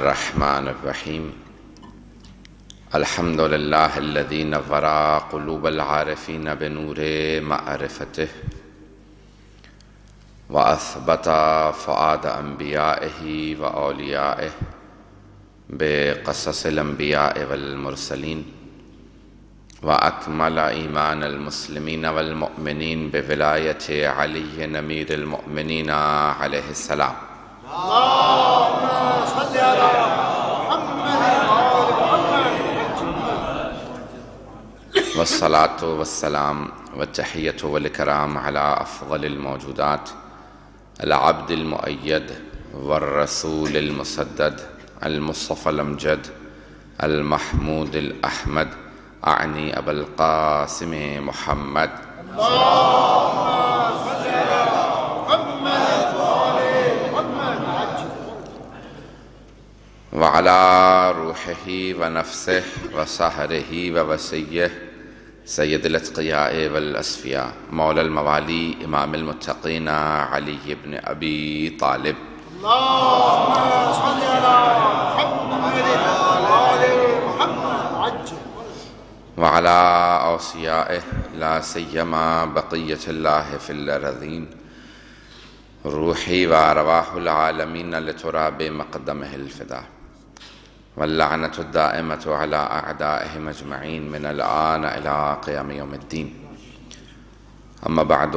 الرحمن الرحیم الحمد للہ الذی نور قلوب العارفین بنور معرفتہ واثبت فؤاد انبیائہ واولیائہ بقصص الانبیاء والمرسلین واکمل ایمان المسلمین والمؤمنین بولایت علی امیر المؤمنین علیہ السلام۔ اللهم صل على محمد وآل محمد والصلاة والسلام والتحية والإكرام على أفضل الموجودات العبد المؤيد والرسول المسدد المصطفى الأمجد المحمود الأحمد أعني أبا القاسم محمد اللهم صل على محمد وآل محمد وعلى روحه ونفسه وسهره ووسيه سيد الأتقياء والأصفياء مولى الموالي إمام المتقين علي بن أبي طالب اللهم صل على محمد وآل محمد وعلى أوصيائه لا سيما بقية الله في الأرضين روحي وأرواح العالمين لتراب مقدمه الفداء واللعنة الدائمة على أعدائهم أجمعين من الآن إلى قيام يوم الدين. أما بعد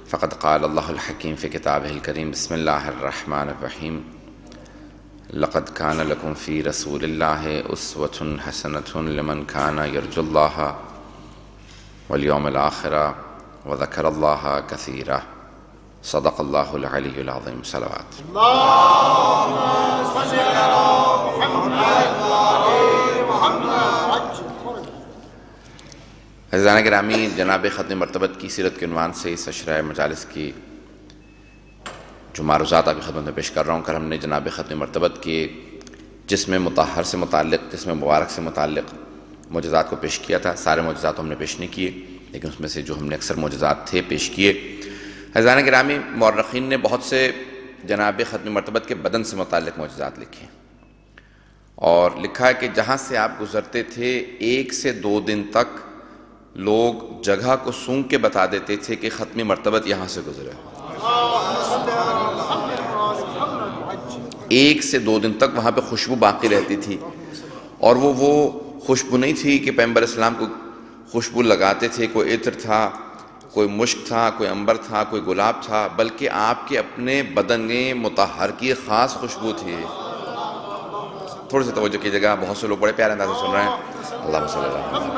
فقد قال الله الحكيم في كتابه الكريم بسم الله الرحمن الرحيم لقد كان لكم في رسول الله أسوة حسنة لمن كان يرجو الله واليوم الآخر وذكر الله كثيرا صدق الله العلي العظيم. صلوات. اللهم صل على محمد وآل محمد عزیزان گرامی، جناب ختم مرتبت کی سیرت کے عنوان سے اس اشرۂ مجالس کی جو معروضات آپ کی خدمت میں پیش کر رہا ہوں، کل ہم نے جناب ختم مرتبت کے جسم مطہر سے متعلق، جسم مبارک سے متعلق معجزات کو پیش کیا تھا۔ سارے معجزات ہم نے پیش نہیں کیے، لیکن اس میں سے جو ہم نے اکثر معجزات تھے پیش کیے۔ عزیزان گرامی، مورخین نے بہت سے جناب ختم مرتبت کے بدن سے متعلق معجزات لکھے اور لکھا ہے کہ جہاں سے آپ گزرتے تھے 1 سے 2 دن تک لوگ جگہ کو سونگ کے بتا دیتے تھے کہ ختم مرتبت یہاں سے گزرے۔ 1 سے 2 دن تک وہاں پہ خوشبو باقی رہتی تھی، اور وہ خوشبو نہیں تھی کہ پیغمبر اسلام کو خوشبو لگاتے تھے، کوئی عطر تھا، کوئی مشک تھا، کوئی عنبر تھا، کوئی گلاب تھا، بلکہ آپ کے اپنے بدن مطہر کی خاص خوشبو تھی۔ تھوڑی سی توجہ کیجیے گا، بہت سے لوگ بڑے پیارے انداز سے سن رہے ہیں۔ اللہم صلی اللہ علیہ وسلم۔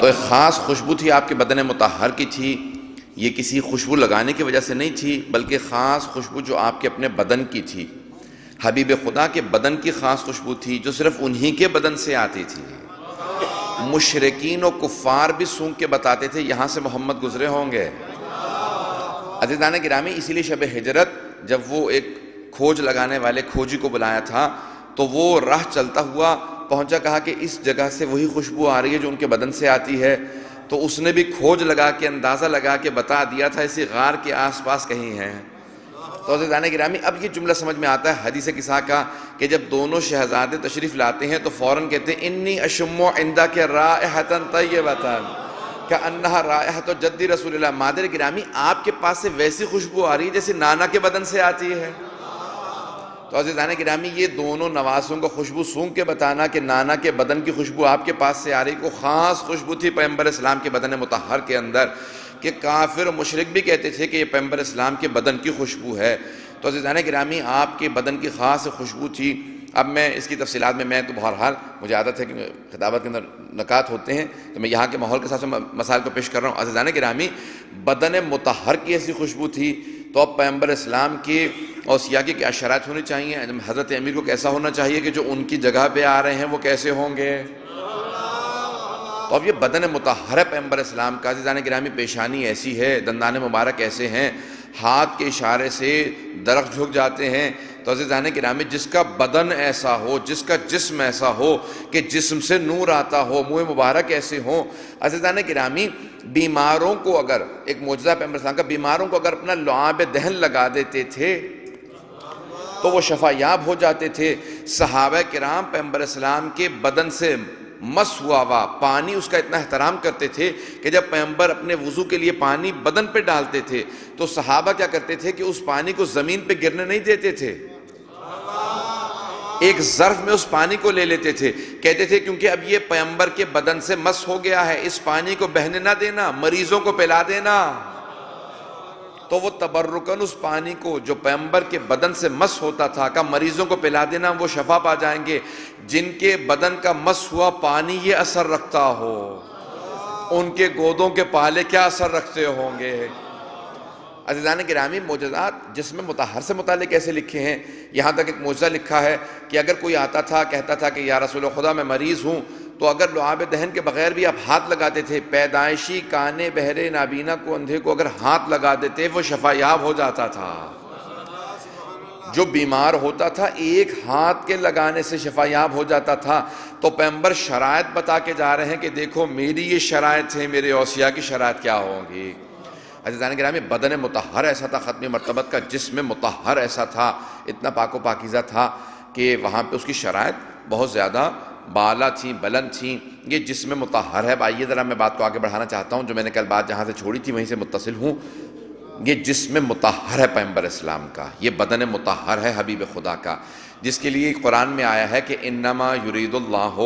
تو ایک خاص خوشبو تھی آپ کے بدن مطہر کی تھی، یہ کسی خوشبو لگانے کی وجہ سے نہیں تھی، بلکہ خاص خوشبو جو آپ کے اپنے بدن کی تھی، حبیب خدا کے بدن کی خاص خوشبو تھی جو صرف انہی کے بدن سے آتی تھی۔ مشرکین و کفار بھی سونگ کے بتاتے تھے یہاں سے محمد گزرے ہوں گے۔ عزیزان گرامی، اسی لیے شب ہجرت جب وہ ایک کھوج لگانے والے کھوجی کو بلایا تھا تو وہ راہ چلتا ہوا پہنچا، کہا کہ اس جگہ سے وہی خوشبو آ رہی ہے جو ان کے بدن سے آتی ہے، تو اس نے بھی کھوج لگا کے اندازہ لگا کے بتا دیا تھا اسی غار کے آس پاس کہیں ہیں۔ تو عزیزان گرامی، اب یہ جملہ سمجھ میں آتا ہے حدیث قصہ کا کہ جب دونوں شہزادے تشریف لاتے ہیں تو فوراً کہتے ہیں انی اشم عندک رائحۃ طیبۃ کأنہا رائحۃ جد رسول اللہ۔ مادر گرامی، آپ کے پاس سے ویسی خوشبو آ رہی ہے جیسے نانا کے بدن سے آتی ہے۔ تو عزیزان گرامی، یہ دونوں نواسوں کو خوشبو سونگ کے بتانا کہ نانا کے بدن کی خوشبو آپ کے پاس سے آ رہی، کو خاص خوشبو تھی پیغمبر اسلام کے بدن مطہر کے اندر، کہ کافر و مشرک بھی کہتے تھے کہ یہ پیغمبر اسلام کے بدن کی خوشبو ہے۔ تو عزیزان گرامی، آپ کے بدن کی خاص خوشبو تھی۔ اب میں اس کی تفصیلات میں تو بہرحال مجھے عادت ہے کہ خطابت کے اندر نکات ہوتے ہیں تو میں یہاں کے ماحول کے ساتھ مسائل کو پیش کر رہا ہوں۔ عزیزان گرامی، بدن مطہر کی ایسی خوشبو تھی تو اب پیغمبر اسلام کی اوصیاء کی کیا شرائط ہونی چاہیے؟ حضرت امیر کو کیسا ہونا چاہیے کہ جو ان کی جگہ پہ آ رہے ہیں وہ کیسے ہوں گے؟ تو اب یہ بدن مطہر ہے پیغمبر اسلام کا۔ عزیزان گرامی، پیشانی ایسی ہے، دندان مبارک ایسے ہیں، ہاتھ کے اشارے سے درخت جھک جاتے ہیں۔ تو عزیزان گرامی، جس کا بدن ایسا ہو، جس کا جسم ایسا ہو کہ جسم سے نور آتا ہو، منہ مبارک ایسے ہوں، عزیزان گرامی، بیماروں کو اگر ایک معجزہ پیغمبر اسلام کا، بیماروں کو اگر اپنا لعاب دہن لگا دیتے تھے تو وہ شفا یاب ہو جاتے تھے۔ صحابہ کرام پیغمبر اسلام کے بدن سے مس ہوا ہوا پانی اس کا اتنا احترام کرتے تھے کہ جب پیغمبر اپنے وضو کے لیے پانی بدن پہ ڈالتے تھے تو صحابہ کیا کرتے تھے کہ اس پانی کو زمین پہ گرنے نہیں دیتے تھے، ایک ظرف میں اس پانی کو لے لیتے تھے، کہتے تھے کیونکہ اب یہ پیغمبر کے بدن سے مس ہو گیا ہے، اس پانی کو بہنے نہ دینا، مریضوں کو پلا دینا۔ تو وہ تبرکن اس پانی کو جو پیغمبر کے بدن سے مس ہوتا تھا کہ مریضوں کو پلا دینا، وہ شفا پا جائیں گے۔ جن کے بدن کا مس ہوا پانی یہ اثر رکھتا ہو، ان کے گودوں کے پالے کیا اثر رکھتے ہوں گے۔ عزیزان گرامی، معجزات جسم مطہر سے متعلق ایسے لکھے ہیں، یہاں تک ایک معجزہ لکھا ہے کہ اگر کوئی آتا تھا کہتا تھا کہ یا رسول خدا میں مریض ہوں، تو اگر لعاب دہن کے بغیر بھی آپ ہاتھ لگاتے تھے، پیدائشی کانے بہرے نابینا کو اندھے کو اگر ہاتھ لگا دیتے وہ شفا یاب ہو جاتا تھا۔ جو بیمار ہوتا تھا ایک ہاتھ کے لگانے سے شفا یاب ہو جاتا تھا۔ تو پیغمبر شرائط بتا کے جا رہے ہیں کہ دیکھو میری یہ شرائط ہیں، میرے اوصیاء کی شرائط کیا ہوں گی۔ عزیزان گرامی، بدن مطہر ایسا تھا، ختم مرتبت کا جسم مطہر ایسا تھا، اتنا پاک و پاکیزہ تھا کہ وہاں پہ اس کی شرائط بہت زیادہ بالا تھیں، بلند تھیں۔ یہ جسم مطہر ہے۔ آئیے ذرا میں بات کو آگے بڑھانا چاہتا ہوں، جو میں نے کل بات جہاں سے چھوڑی تھی وہیں سے متصل ہوں۔ یہ جسم مطہر ہے پیغمبر اسلام کا، یہ بدن مطہر ہے حبیب خدا کا، جس کے لیے قرآن میں آیا ہے کہ انما یرید اللہ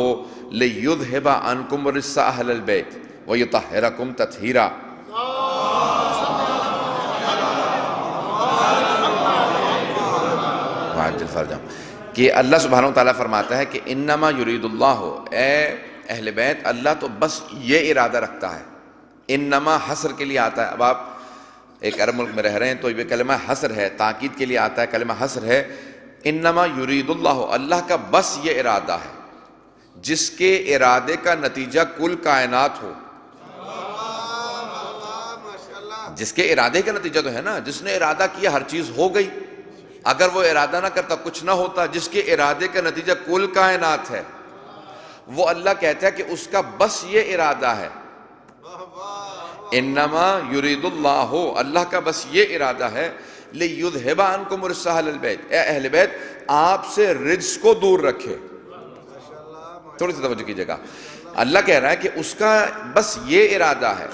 لیذھب عنکم الرجس اہل البیت ویطہرکم تطہیرا۔ کہ اللہ سبحانہ وتعالیٰ فرماتا ہے کہ انما یرید اللہ، اے اہل بیت، اللہ تو بس یہ ارادہ رکھتا ہے۔ انما حصر کے لیے آتا ہے، اب آپ ایک عرب ملک میں رہ رہے ہیں تو یہ کلمہ حصر ہے، تاکید کے لیے آتا ہے، کلمہ حصر ہے۔ انما یرید اللہ، اللہ کا بس یہ ارادہ ہے، جس کے ارادے کا نتیجہ کل کائنات ہو۔ جس کے ارادے کا نتیجہ تو ہے نا، جس نے ارادہ کیا ہر چیز ہو گئی، اگر وہ ارادہ نہ کرتا کچھ نہ ہوتا۔ جس کے ارادے کا نتیجہ کل کائنات ہے، وہ اللہ کہتا ہے کہ اس کا بس یہ ارادہ ہے۔ انما یرید اللہ، اللہ کا بس یہ ارادہ ہے، لیذھب عنکم الرجس اہل البیت، اے اہل بیت آپ سے رجس کو دور رکھے۔ تھوڑی سی توجہ کیجیے گا، اللہ کہہ رہا ہے کہ اس کا بس یہ ارادہ ہے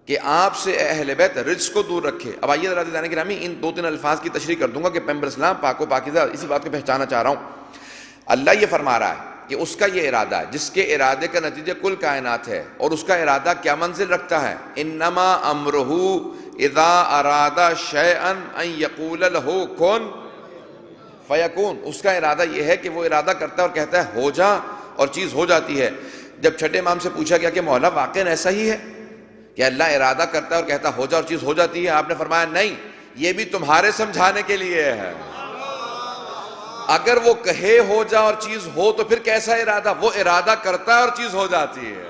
کہ آپ سے اے اہل بیت رجس کو دور رکھے۔ اب آئیے ذرا عزیزان گرامی، ان دو تین الفاظ کی تشریح کر دوں گا کہ پیغمبر اسلام پاک و پاکیزہ، اسی بات کو پہچانا چاہ رہا ہوں۔ اللہ یہ فرما رہا ہے کہ اس کا یہ ارادہ ہے، جس کے ارادے کا نتیجہ کل کائنات ہے، اور اس کا ارادہ کیا منزل رکھتا ہے؟ انما امرہ اذا اراد شیئا ان یقول لہ کن فیکون۔ اس کا ارادہ یہ ہے کہ وہ ارادہ کرتا ہے اور کہتا ہے ہو جا، اور چیز ہو جاتی ہے۔ جب چھٹے امام سے پوچھا گیا کہ مولا واقعاً ایسا ہی ہے کہ اللہ ارادہ کرتا ہے اور کہتا ہو جا اور چیز ہو جاتی ہے؟ آپ نے فرمایا نہیں، یہ بھی تمہارے سمجھانے کے لیے ہے۔ اگر وہ کہے ہو جا اور چیز ہو تو پھر کیسا ارادہ؟ وہ ارادہ کرتا ہے اور چیز ہو جاتی ہے۔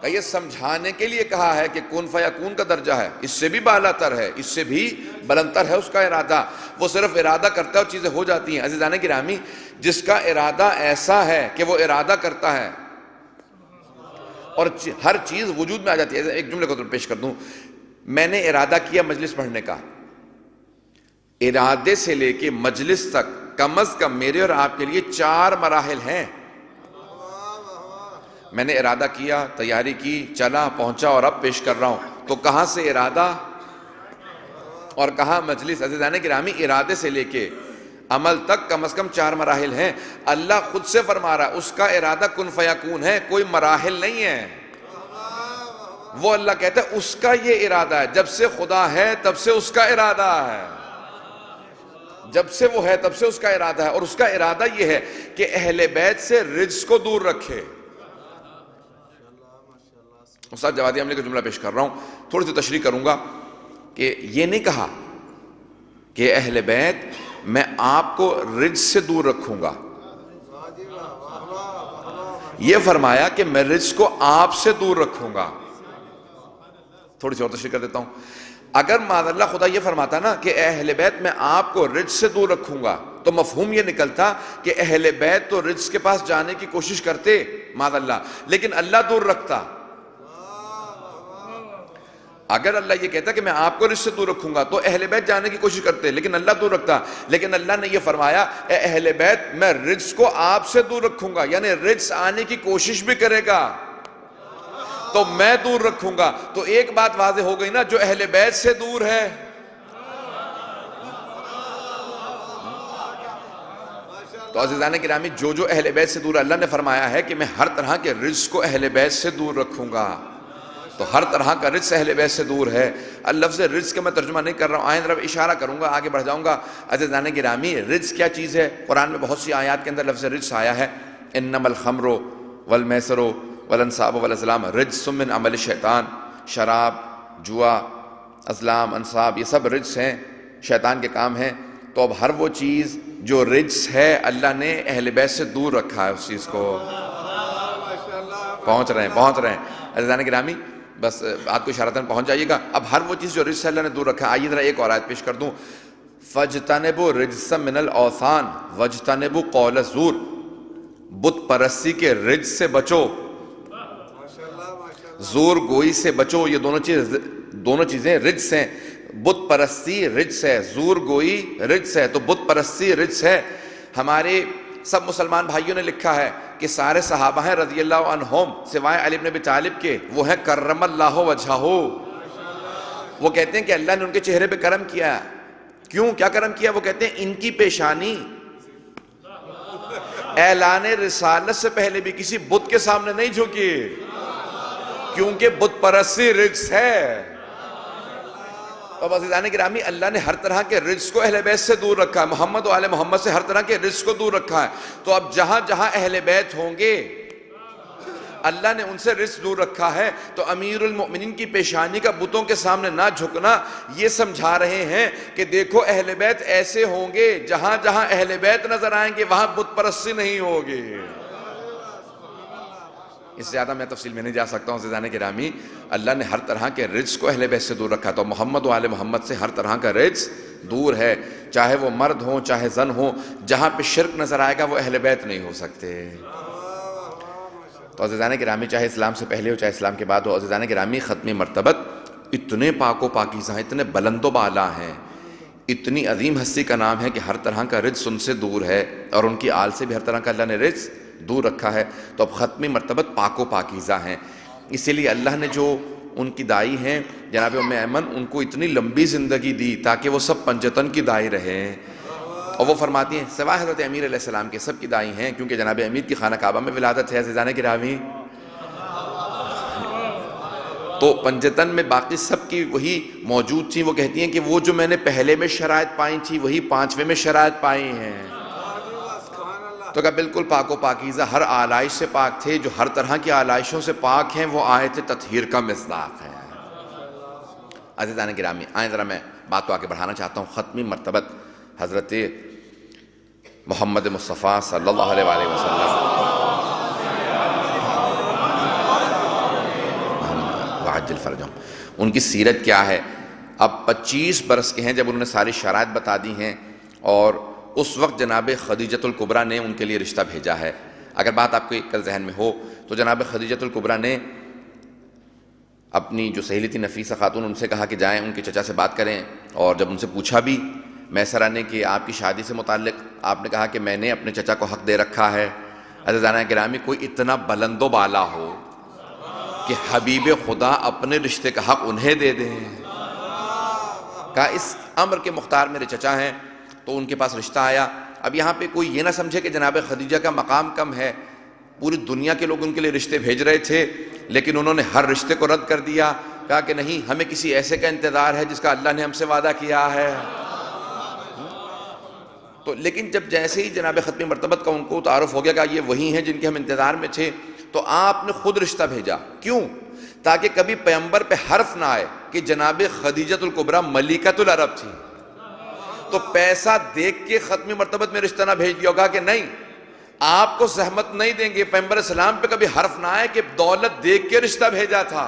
کہ یہ سمجھانے کے لیے کہا ہے کہ کن فیکون کا درجہ ہے، اس سے بھی بالا تر ہے، اس سے بھی بلند تر ہے اس کا ارادہ۔ وہ صرف ارادہ کرتا ہے اور چیزیں ہو جاتی ہیں۔ عزیزان گرامی، جس کا ارادہ ایسا ہے کہ وہ ارادہ کرتا ہے اور ہر چیز وجود میں آ جاتی ہے۔ ایک جملے کو پیش کر دوں، میں نے ارادہ کیا مجلس پڑھنے کا، ارادے سے لے کے مجلس تک کم از کم میرے اور آپ کے لیے 4 مراحل ہیں۔ میں نے ارادہ کیا، تیاری کی، چلا، پہنچا اور اب پیش کر رہا ہوں، تو کہاں سے ارادہ اور کہاں مجلس؟ عزیزان گرامی، ارادے سے لے کے عمل تک کم از کم 4 مراحل ہیں۔ اللہ خود سے فرما رہا ہے اس کا ارادہ کن فیکون ہے، کوئی مراحل نہیں ہے۔ وہ اللہ کہتا ہے اس کا یہ ارادہ ہے، جب سے خدا ہے تب سے اس کا ارادہ ہے، جب سے وہ ہے تب سے اس کا ارادہ ہے، اور اس کا ارادہ یہ ہے کہ اہل بیت سے رجس کو دور رکھے۔ استاد جوادی عملی کا جملہ پیش کر رہا ہوں، تھوڑی سی تشریح کروں گا کہ یہ نہیں کہا کہ اہل بیت میں آپ کو رجس سے دور رکھوں گا، یہ فرمایا کہ میں رجس کو آپ سے دور رکھوں گا۔ تھوڑی سی اور تشریح کر دیتا ہوں، اگر معاذ اللہ خدا یہ فرماتا نا کہ اے اہل بیت میں آپ کو رجس سے دور رکھوں گا، تو مفہوم یہ نکلتا کہ اہل بیت تو رجس کے پاس جانے کی کوشش کرتے معاذ اللہ، لیکن اللہ دور رکھتا۔ اگر اللہ یہ کہتا کہ میں آپ کو رزق سے دور رکھوں گا تو اہل بیت جانے کی کوشش کرتے، لیکن اللہ دور رکھتا. لیکن اللہ نے یہ فرمایا اے اہل بیت میں رزق کو آپ سے دور رکھوں گا، یعنی رزق آنے کی کوشش بھی کرے گا تو میں دور رکھوں گا. تو ایک بات واضح ہو گئی نا، جو اہل بیت سے دور ہے تو عزیزان گرامی جو اہل بیت سے دور، اللہ نے فرمایا ہے کہ میں ہر طرح کے رزق کو اہل بیت سے دور رکھوں گا. تو ہر طرح کا رزق اہل بیت سے دور ہے. لفظ رزق کا میں ترجمہ نہیں کر رہا ہوں، آئیں طرف اشارہ کروں گا، آگے بڑھ جاؤں گا. عزیزان گرامی رزق کیا چیز ہے؟ قرآن میں بہت سی آیات کے اندر لفظ رزق آیا ہے. انما الخمر والمیسر والانصاب والازلام رجس من عمل الشیطان. شراب، جوا، ازلام، انصاب یہ سب رجس ہیں، شیطان کے کام ہیں. تو اب ہر وہ چیز جو رجس ہے اللہ نے اہل بیت سے دور رکھا ہے اس چیز کو. پہنچ رہے ہیں عزیزان گرامی، بس بات کو اشارتاً پہنچ جائیے گا. اب ہر وہ چیز جو رجس ہے اللہ نے دور رکھا ہے. آئیے ذرا ایک اور آیت پیش کر دوں. فَاجْتَنِبُوا رِجْسًا مِنَ الْأَوْثَانِ وَاجْتَنِبُوا قَوْلَ الزُّورِ. بت پرستی کے رجس سے بچو، زور گوئی سے بچو. یہ دونوں چیزیں رجس ہیں. بت پرستی رجس ہے، زور گوئی رجس ہے. تو بت پرستی رجس ہے. ہمارے سب مسلمان بھائیوں نے لکھا ہے کہ سارے صحابہ ہیں رضی اللہ عنہم سوائے علی بن ابی طالب کے، وہ ہیں کرم اللہ وجہہ. وہ کہتے ہیں کہ اللہ نے ان کے چہرے پہ کرم کیا. کیوں؟ کیا کرم کیا؟ وہ کہتے ہیں ان کی پیشانی اعلان رسالت سے پہلے بھی کسی بت کے سامنے نہیں جھکی، کیونکہ بت پرستی رجس ہے. اب عزیزان گرامی اللہ نے ہر طرح کے رزق کو اہل بیت سے دور رکھا ہے. محمد و آل محمد سے ہر طرح کے رزق کو دور رکھا ہے. تو اب جہاں جہاں اہل بیت ہوں گے اللہ نے ان سے رزق دور رکھا ہے. تو امیر المؤمنین کی پیشانی کا بتوں کے سامنے نہ جھکنا یہ سمجھا رہے ہیں کہ دیکھو اہل بیت ایسے ہوں گے، جہاں جہاں اہل بیت نظر آئیں گے وہاں بت پرستی نہیں ہوگی. اس سے زیادہ میں تفصیل میں نہیں جا سکتا ہوں عزیزان گرامی. اللہ نے ہر طرح کے رزق کو اہل بیت سے دور رکھا. تو محمد و آل محمد سے ہر طرح کا رزق دور ہے، چاہے وہ مرد ہوں چاہے زن ہوں. جہاں پہ شرک نظر آئے گا وہ اہل بیت نہیں ہو سکتے. تو عزیزان گرامی چاہے اسلام سے پہلے ہو چاہے اسلام کے بعد ہو، عزیزان گرامی ختم مرتبت اتنے پاک و پاکیزہ ہیں، اتنے بلند و بالا ہیں، اتنی عظیم ہستی کا نام ہے کہ ہر طرح کا رزق ان سے دور ہے، اور ان کی آل سے بھی ہر طرح کا اللہ نے رزق دور رکھا ہے. تو اب ختم مرتبت پاک و پاکیزہ ہیں. اسی لیے اللہ نے جو ان کی دائی ہیں جناب ام ایمن، ان کو اتنی لمبی زندگی دی تاکہ وہ سب پنجتن کی دائی رہیں. اور وہ فرماتی ہیں سوائے حضرت امیر علیہ السلام کے سب کی دائی ہیں، کیونکہ جناب امیر کی خانہ کعبہ میں ولادت ہے عزیزان گرامی. تو پنجتن میں باقی سب کی وہی موجود تھیں. وہ کہتی ہیں کہ وہ جو میں نے پہلے میں شرائط پائی تھی وہی پانچویں میں شرائط پائی ہیں. تو کہا بالکل پاک و پاکیزہ، ہر آلائش سے پاک تھے. جو ہر طرح کی آلائشوں سے پاک ہیں وہ آیت تطہیر کا مصداق ہے. عزیزان گرامی آئیں ذرا میں بات کو آگے بڑھانا چاہتا ہوں. ختمی مرتبت حضرت محمد مصطفیٰ صلی اللہ علیہ وآلہ وسلم وعجل فرجہم، ان کی سیرت کیا ہے. اب 25 برس کے ہیں جب انہوں نے ساری شرائط بتا دی ہیں، اور اس وقت جناب خدیجۃ الکبریٰ نے ان کے لیے رشتہ بھیجا ہے. اگر بات آپ کے کل ذہن میں ہو تو جناب خدیجۃ الکبریٰ نے اپنی جو سہیلی تھی نفیسہ خاتون، ان سے کہا کہ جائیں ان کے چچا سے بات کریں. اور جب ان سے پوچھا بھی میسرہ نے کہ آپ کی شادی سے متعلق، آپ نے کہا کہ میں نے اپنے چچا کو حق دے رکھا ہے. عزیزان گرامی کوئی اتنا بلند و بالا ہو کہ حبیب خدا اپنے رشتے کا حق انہیں دے دیں. کہا اس امر کے مختار میرے چچا ہیں. تو ان کے پاس رشتہ آیا. اب یہاں پہ کوئی یہ نہ سمجھے کہ جناب خدیجہ کا مقام کم ہے، پوری دنیا کے لوگ ان کے لیے رشتے بھیج رہے تھے، لیکن انہوں نے ہر رشتے کو رد کر دیا. کہا کہ نہیں، ہمیں کسی ایسے کا انتظار ہے جس کا اللہ نے ہم سے وعدہ کیا ہے. تو لیکن جب جیسے ہی جناب ختم مرتبت کا ان کو تعارف ہو گیا کہ یہ وہی ہیں جن کے ہم انتظار میں تھے، تو آپ نے خود رشتہ بھیجا. کیوں؟ تاکہ کبھی پیغمبر پہ حرف نہ آئے کہ جناب خدیجۃ الکبریٰ ملکۃ العرب تھی. تو پیسہ دیکھ کے ختم مرتبت میں رشتہ نہ بھیج دیا. ہوگا کہ نہیں، آپ کو زحمت نہیں دیں گے. پیغمبر اسلام پہ کبھی حرف نہ آئے کہ دولت دیکھ کے رشتہ بھیجا تھا.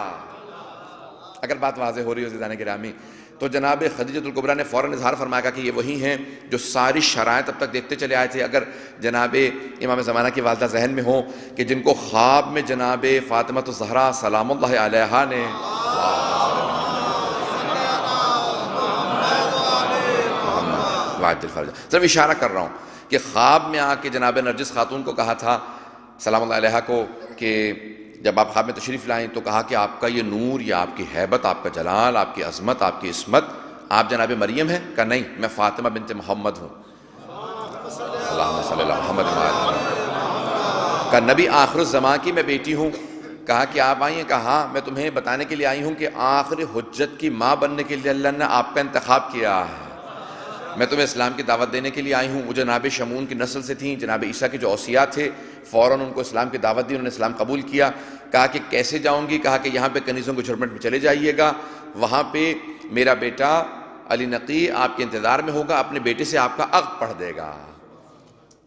اگر بات واضح ہو رہی ہو عزیزان گرامی، تو جناب خدیجۃ الکبریٰ نے فوراً اظہار فرمایا کہ یہ وہی ہیں جو ساری شرائط اب تک دیکھتے چلے آئے تھے. اگر جناب امام زمانہ کی والدہ ذہن میں ہوں کہ جن کو خواب میں جناب فاطمہ الزہرا سلام اللہ علیہا نے وعجل فرجہ. صرف اشارہ کر رہا ہوں کہ خواب میں آ کے جناب نرجس خاتون کو کہا تھا سلام اللہ علیہ کو کہ جب آپ خواب میں تشریف لائیں تو کہا کہ آپ کا یہ نور یا آپ کی ہیبت، آپ کا جلال، آپ کی عظمت، آپ کی عصمت، آپ جناب مریم ہیں؟ کہا نہیں، میں فاطمہ بنت محمد ہوں. اللہم صلی اللہ محمد وعلی محمد. کہا نبی آخر الزمان کی میں بیٹی ہوں. کہا کہ آپ آئی ہیں؟ کہا ہاں، میں تمہیں بتانے کے لیے آئی ہوں کہ آخر حجت کی ماں بننے کے لیے اللہ نے آپ کا انتخاب کیا ہے. میں تمہیں اسلام کی دعوت دینے کے لیے آئی ہوں. وہ جناب شمعون کی نسل سے تھیں، جناب عیسیٰ کے جو اوصیاء تھے، فوراً ان کو اسلام کی دعوت دی، انہوں نے اسلام قبول کیا. کہا کہ کیسے جاؤں گی؟ کہا کہ یہاں پہ کنیزوں کے جھرمٹ میں چلے جائیے گا، وہاں پہ میرا بیٹا علی نقی آپ کے انتظار میں ہوگا، اپنے بیٹے سے آپ کا عقد پڑھ دے گا.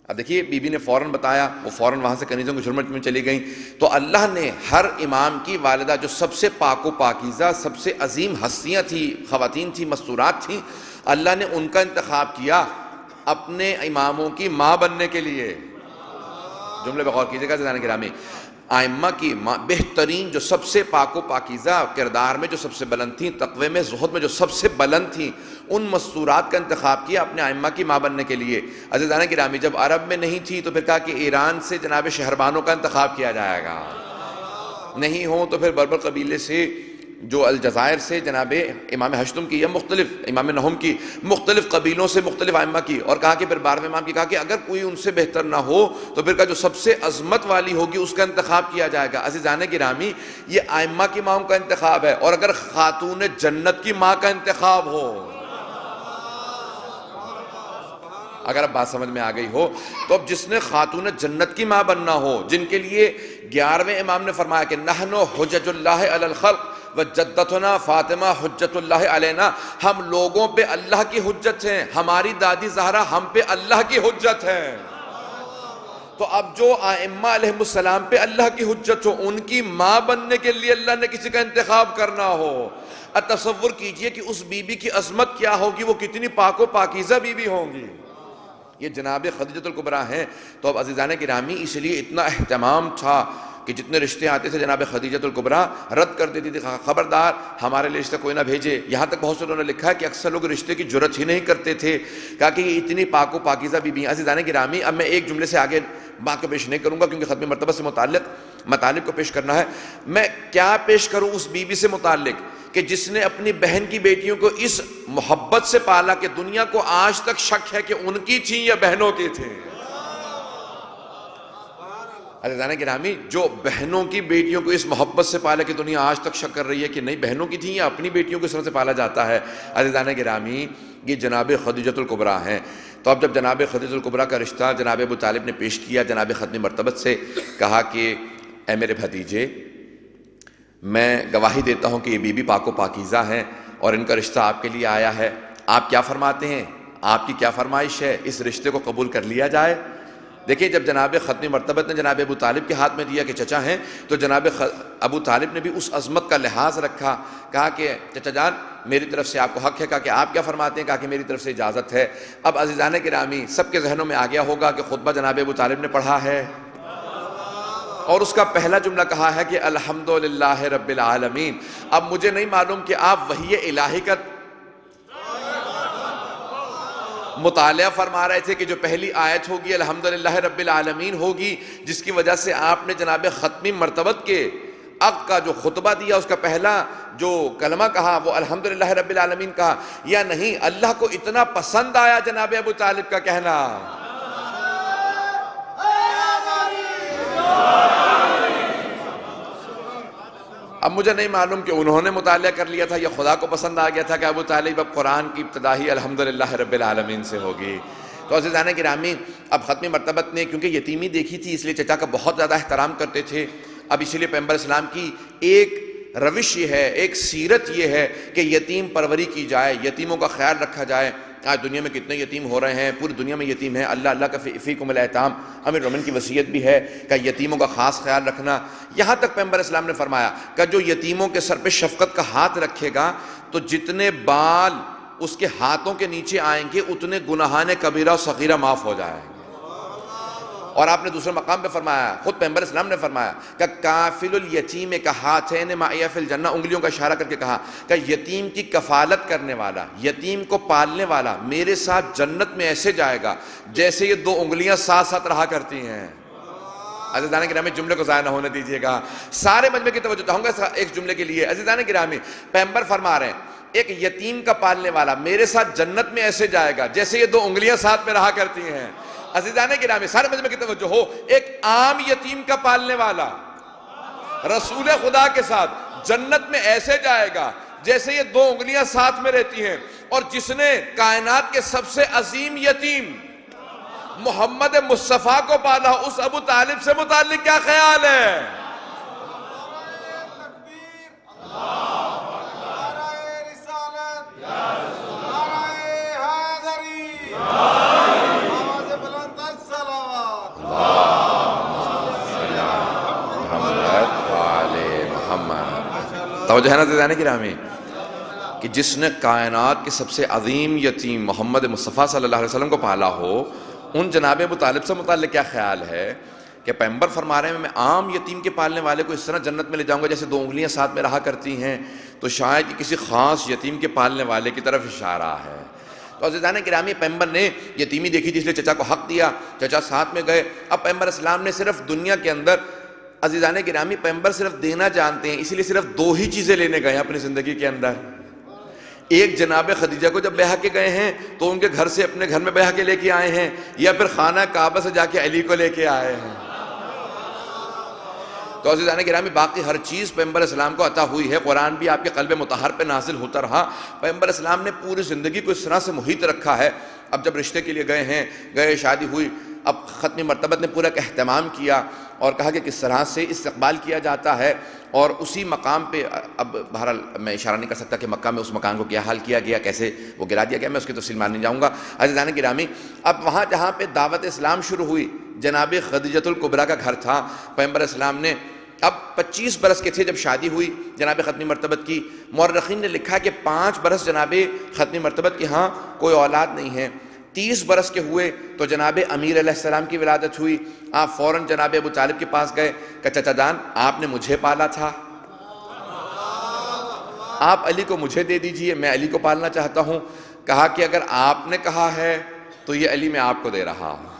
اب دیکھیے بی بی نے فوراً بتایا، وہ فوراً وہاں سے کنیزوں کے جھرمٹ میں چلی گئیں. تو اللہ نے ہر امام کی والدہ جو سب سے پاک و پاکیزہ، سب سے عظیم ہستیاں تھیں، خواتین تھیں، مستورات تھیں، اللہ نے ان کا انتخاب کیا اپنے اماموں کی ماں بننے کے لیے. جملے پہ غور کیجیے گا عزیزان گرامی. ائمہ کی ماں بہترین، جو سب سے پاک و پاکیزہ، کردار میں جو سب سے بلند تھیں، تقوی میں، زہد میں جو سب سے بلند تھیں، ان مستورات کا انتخاب کیا اپنے ائمہ کی ماں بننے کے لیے. عزیزان گرامی جب عرب میں نہیں تھی تو پھر کہا کہ ایران سے جناب شہربانوں کا انتخاب کیا جائے گا، نہیں ہوں تو پھر بربر قبیلے سے، جو الجزائر سے جناب امام ہشتم کی یا مختلف امام نہم کی، مختلف قبیلوں سے مختلف ائمہ کی. اور کہا کہ پھر 12ویں امام کی کہا کہ اگر کوئی ان سے بہتر نہ ہو تو پھر کہا جو سب سے عظمت والی ہوگی اس کا انتخاب کیا جائے گا. عزیزان گرامی یہ ائمہ کی ماں کا انتخاب ہے، اور اگر خاتون جنت کی ماں کا انتخاب ہو، اگر اب بات سمجھ میں آ گئی ہو، تو اب جس نے خاتون جنت کی ماں بننا ہو، جن کے لیے 11ویں امام نے فرمایا کہ نحن حجج اللہ علی الخلق وجدتنا فاطمہ حجت اللہ علینا، ہم لوگوں پہ اللہ کی حجت ہیں، ہماری دادی زہرا ہم پہ اللہ کی حجت ہے. تو اب جو ائمہ علیہم السلام پہ اللہ کی حجت ہو، ان کی ماں بننے کے لیے اللہ نے کسی کا انتخاب کرنا ہو، اب تصور کیجئے کہ اس بی بی کی عظمت کیا ہوگی، وہ کتنی پاک و پاکیزہ بی بی ہوں گی. یہ جناب خدیجۃ الکبریٰ ہیں. تو اب عزیزان گرامی اس لیے اتنا اہتمام تھا کہ جتنے رشتے آتے تھے جناب خدیجۃ الکبریٰ رد کر دیتی تھی، خبردار ہمارے لیے رشتے کوئی نہ بھیجے. یہاں تک بہت سے لوگوں نے لکھا ہے کہ اکثر لوگ رشتے کی جرت ہی نہیں کرتے تھے، کہا کہ یہ اتنی پاک و پاکیزہ بی بی. عزیزان گرامی اب میں ایک جملے سے آگے بات کو پیش نہیں کروں گا کیونکہ ختم مرتبہ سے متعلق مطالب کو پیش کرنا ہے. میں کیا پیش کروں اس بی بی سے متعلق کہ جس نے اپنی بہن کی بیٹیوں کو اس محبت سے پالا کہ دنیا کو آج تک شک ہے کہ ان کی تھیں یا بہنوں کی تھیں. عزیزان گرامی جو بہنوں کی بیٹیوں کو اس محبت سے پالا کہ دنیا آج تک شک کر رہی ہے کہ نہیں بہنوں کی تھیں یا اپنی بیٹیوں کو اس طرح سے پالا جاتا ہے. عزیزان گرامی یہ جناب خدیجۃ الکبریٰ ہیں. تو اب جب جناب خدیجۃ الکبریٰ کا رشتہ جناب ابو طالب نے پیش کیا جناب ختم مرتبت سے، کہا کہ اے میرے بھتیجے، میں گواہی دیتا ہوں کہ یہ بی بی پاک و پاکیزہ ہیں اور ان کا رشتہ آپ کے لیے آیا ہے. آپ کیا فرماتے ہیں؟ آپ کی کیا فرمائش ہے؟ اس رشتے کو قبول کر لیا جائے؟ دیکھیں جب جناب ختم مرتبت نے جناب ابو طالب کے ہاتھ میں دیا کہ چچا ہیں، تو جناب ابو طالب نے بھی اس عظمت کا لحاظ رکھا. کہا کہ چچا جان میری طرف سے آپ کو حق ہے. کہا کہ آپ کیا فرماتے ہیں؟ کہا کہ میری طرف سے اجازت ہے. اب عزیزان گرامی سب کے ذہنوں میں آ گیا ہوگا کہ خطبہ جناب ابو طالب نے پڑھا ہے اور اس کا پہلا جملہ کہا ہے کہ الحمدللہ رب العالمین. اب مجھے نہیں معلوم کہ آپ وحی الہی کا مطالعہ فرما رہے تھے کہ جو پہلی آیت ہوگی الحمدللہ رب العالمین ہوگی، جس کی وجہ سے آپ نے جناب ختمی مرتبت کے عقد کا جو خطبہ دیا اس کا پہلا جو کلمہ کہا وہ الحمدللہ رب العالمین کہا، یا نہیں اللہ کو اتنا پسند آیا جناب ابو طالب کا کہنا. اب مجھے نہیں معلوم کہ انہوں نے مطالعہ کر لیا تھا یا خدا کو پسند آ گیا تھا کہ ابو طالب اب قرآن کی ابتدا ہی الحمدللہ رب العالمین سے ہوگی. تو عزیزان گرامی اب ختم مرتبت نے کیونکہ یتیمی دیکھی تھی اس لیے چچا کا بہت زیادہ احترام کرتے تھے. اب اسی لیے پیغمبر اسلام کی ایک روش یہ ہے، ایک سیرت یہ ہے کہ یتیم پروری کی جائے، یتیموں کا خیال رکھا جائے. آج دنیا میں کتنے یتیم ہو رہے ہیں، پوری دنیا میں یتیم ہیں. اللہ کا فیکم الایتام، امیر المومنین کی وصیت بھی ہے کہ یتیموں کا خاص خیال رکھنا. یہاں تک پیغمبر اسلام نے فرمایا کہ جو یتیموں کے سر پہ شفقت کا ہاتھ رکھے گا تو جتنے بال اس کے ہاتھوں کے نیچے آئیں گے اتنے گناہان کبیرہ و صغیرہ معاف ہو جائیں گے. اور آپ نے دوسرے مقام پہ فرمایا، خود پیغمبر اسلام نے فرمایا کہ کافل الیتیم کا ہاتھین معی فی الجنہ، انگلیوں کا اشارہ کر کے کہا کہ یتیم کی کفالت کرنے والا، یتیم کو پالنے والا میرے ساتھ جنت میں ایسے جائے گا جیسے یہ 2 انگلیاں ساتھ ساتھ رہا کرتی ہیں۔ عزیزان گرامی، جملے کو ضائع نہ ہونے دیجیے گا، سارے مجمع کی توجہ چاہوں گا ایک جملے کے لیے۔ عزیزان گرامی، پیغمبر فرما رہے ہیں ایک یتیم کا پالنے والا میرے ساتھ جنت میں ایسے جائے گا جیسے یہ 2 انگلیاں ساتھ میں رہا کرتی ہیں۔ عزیزان گرامی، سارے مجمع کی توجہ ہو، ایک عام یتیم کا پالنے والا رسول خدا کے ساتھ جنت میں ایسے جائے گا جیسے یہ 2 انگلیاں ساتھ میں رہتی ہیں۔ اور جس نے کائنات کے سب سے عظیم یتیم محمد مصطفیٰ کو پالا، اس ابو طالب سے متعلق کیا خیال ہے؟ توجہ ہے نا عزیزان گرامی، کہ جس نے کائنات کے سب سے عظیم یتیم محمد مصطفیٰ صلی اللہ علیہ وسلم کو پالا ہو، ان جناب ابو طالب سے متعلق کیا خیال ہے؟ کہ پیغمبر فرما رہے ہیں میں عام یتیم کے پالنے والے کو اس طرح جنت میں لے جاؤں گا جیسے 2 انگلیاں ساتھ میں رہا کرتی ہیں، تو شاید یہ کسی خاص یتیم کے پالنے والے کی طرف اشارہ ہے۔ تو عزیزان گرامی، پیغمبر نے یتیمی دیکھی تھی اس لیے چچا کو حق دیا، چچا ساتھ میں گئے۔ اب پیغمبر اسلام نے صرف دنیا کے اندر، عزیزان گرامی، پیغمبر صرف دینا جانتے ہیں، اسی لیے صرف 2 ہی چیزیں لینے گئے ہیں اپنی زندگی کے اندر۔ ایک جناب خدیجہ کو جب بیعہ کے گئے ہیں تو ان کے گھر سے اپنے گھر میں بیعہ کے لے کے آئے ہیں، یا پھر خانہ کعبہ سے جا کے علی کو لے کے آئے ہیں۔ تو عزیزان گرامی، باقی ہر چیز پیغمبر اسلام کو عطا ہوئی ہے۔ قرآن بھی آپ کے قلب مطہر پہ نازل ہوتا رہا۔ پیغمبر اسلام نے پوری زندگی کو اس طرح سے محیط رکھا ہے۔ اب جب رشتے کے لیے گئے ہیں، گئے، شادی ہوئی، اب ختم مرتبت نے پورا اہتمام کیا اور کہا کہ کس طرح سے استقبال کیا جاتا ہے، اور اسی مقام پہ اب بہرحال میں اشارہ نہیں کر سکتا کہ مکہ میں اس مکان کو کیا حال کیا گیا، کیسے وہ گرا دیا گیا، میں اس کی تفصیل مان نہیں جاؤں گا۔ عزیزان گرامی، اب وہاں جہاں پہ دعوت اسلام شروع ہوئی، جناب خدیجۃ الکبریٰ کا گھر تھا۔ پیغمبر اسلام نے اب 25 برس کے تھے جب شادی ہوئی جناب ختمی مرتبت کی۔ مورخین نے لکھا کہ 5 برس جناب ختمی مرتبت کی ہاں کوئی اولاد نہیں ہے۔ 30 برس کے ہوئے تو جناب امیر علیہ السلام کی ولادت ہوئی۔ آپ فوراً جناب ابو طالب کے پاس گئے کہ چچا جان، آپ نے مجھے پالا تھا، آپ علی کو مجھے دے دیجئے، میں علی کو پالنا چاہتا ہوں۔ کہا کہ اگر آپ نے کہا ہے تو یہ علی میں آپ کو دے رہا ہوں۔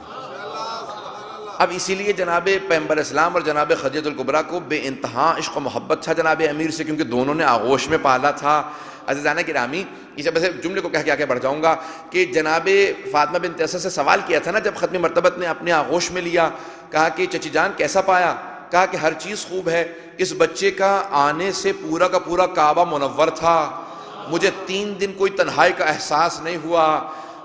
اب اسی لیے جناب پیغمبر اسلام اور جناب خدیجۃ الکبریٰ کو بے انتہا عشق و محبت تھا جناب امیر سے، کیونکہ دونوں نے آغوش میں پالا تھا۔ عزیزانہ گرامی، اس وجہ سے جملے کو کہہ کے آگے بڑھ جاؤں گا کہ جناب فاطمہ بنت اسد سے سوال کیا تھا نا جب ختمی مرتبت نے اپنے آغوش میں لیا، کہا کہ چچی جان کیسا پایا؟ کہا کہ ہر چیز خوب ہے، اس بچے کا آنے سے پورا کا پورا کعبہ منور تھا، مجھے 3 دن کوئی تنہائی کا احساس نہیں ہوا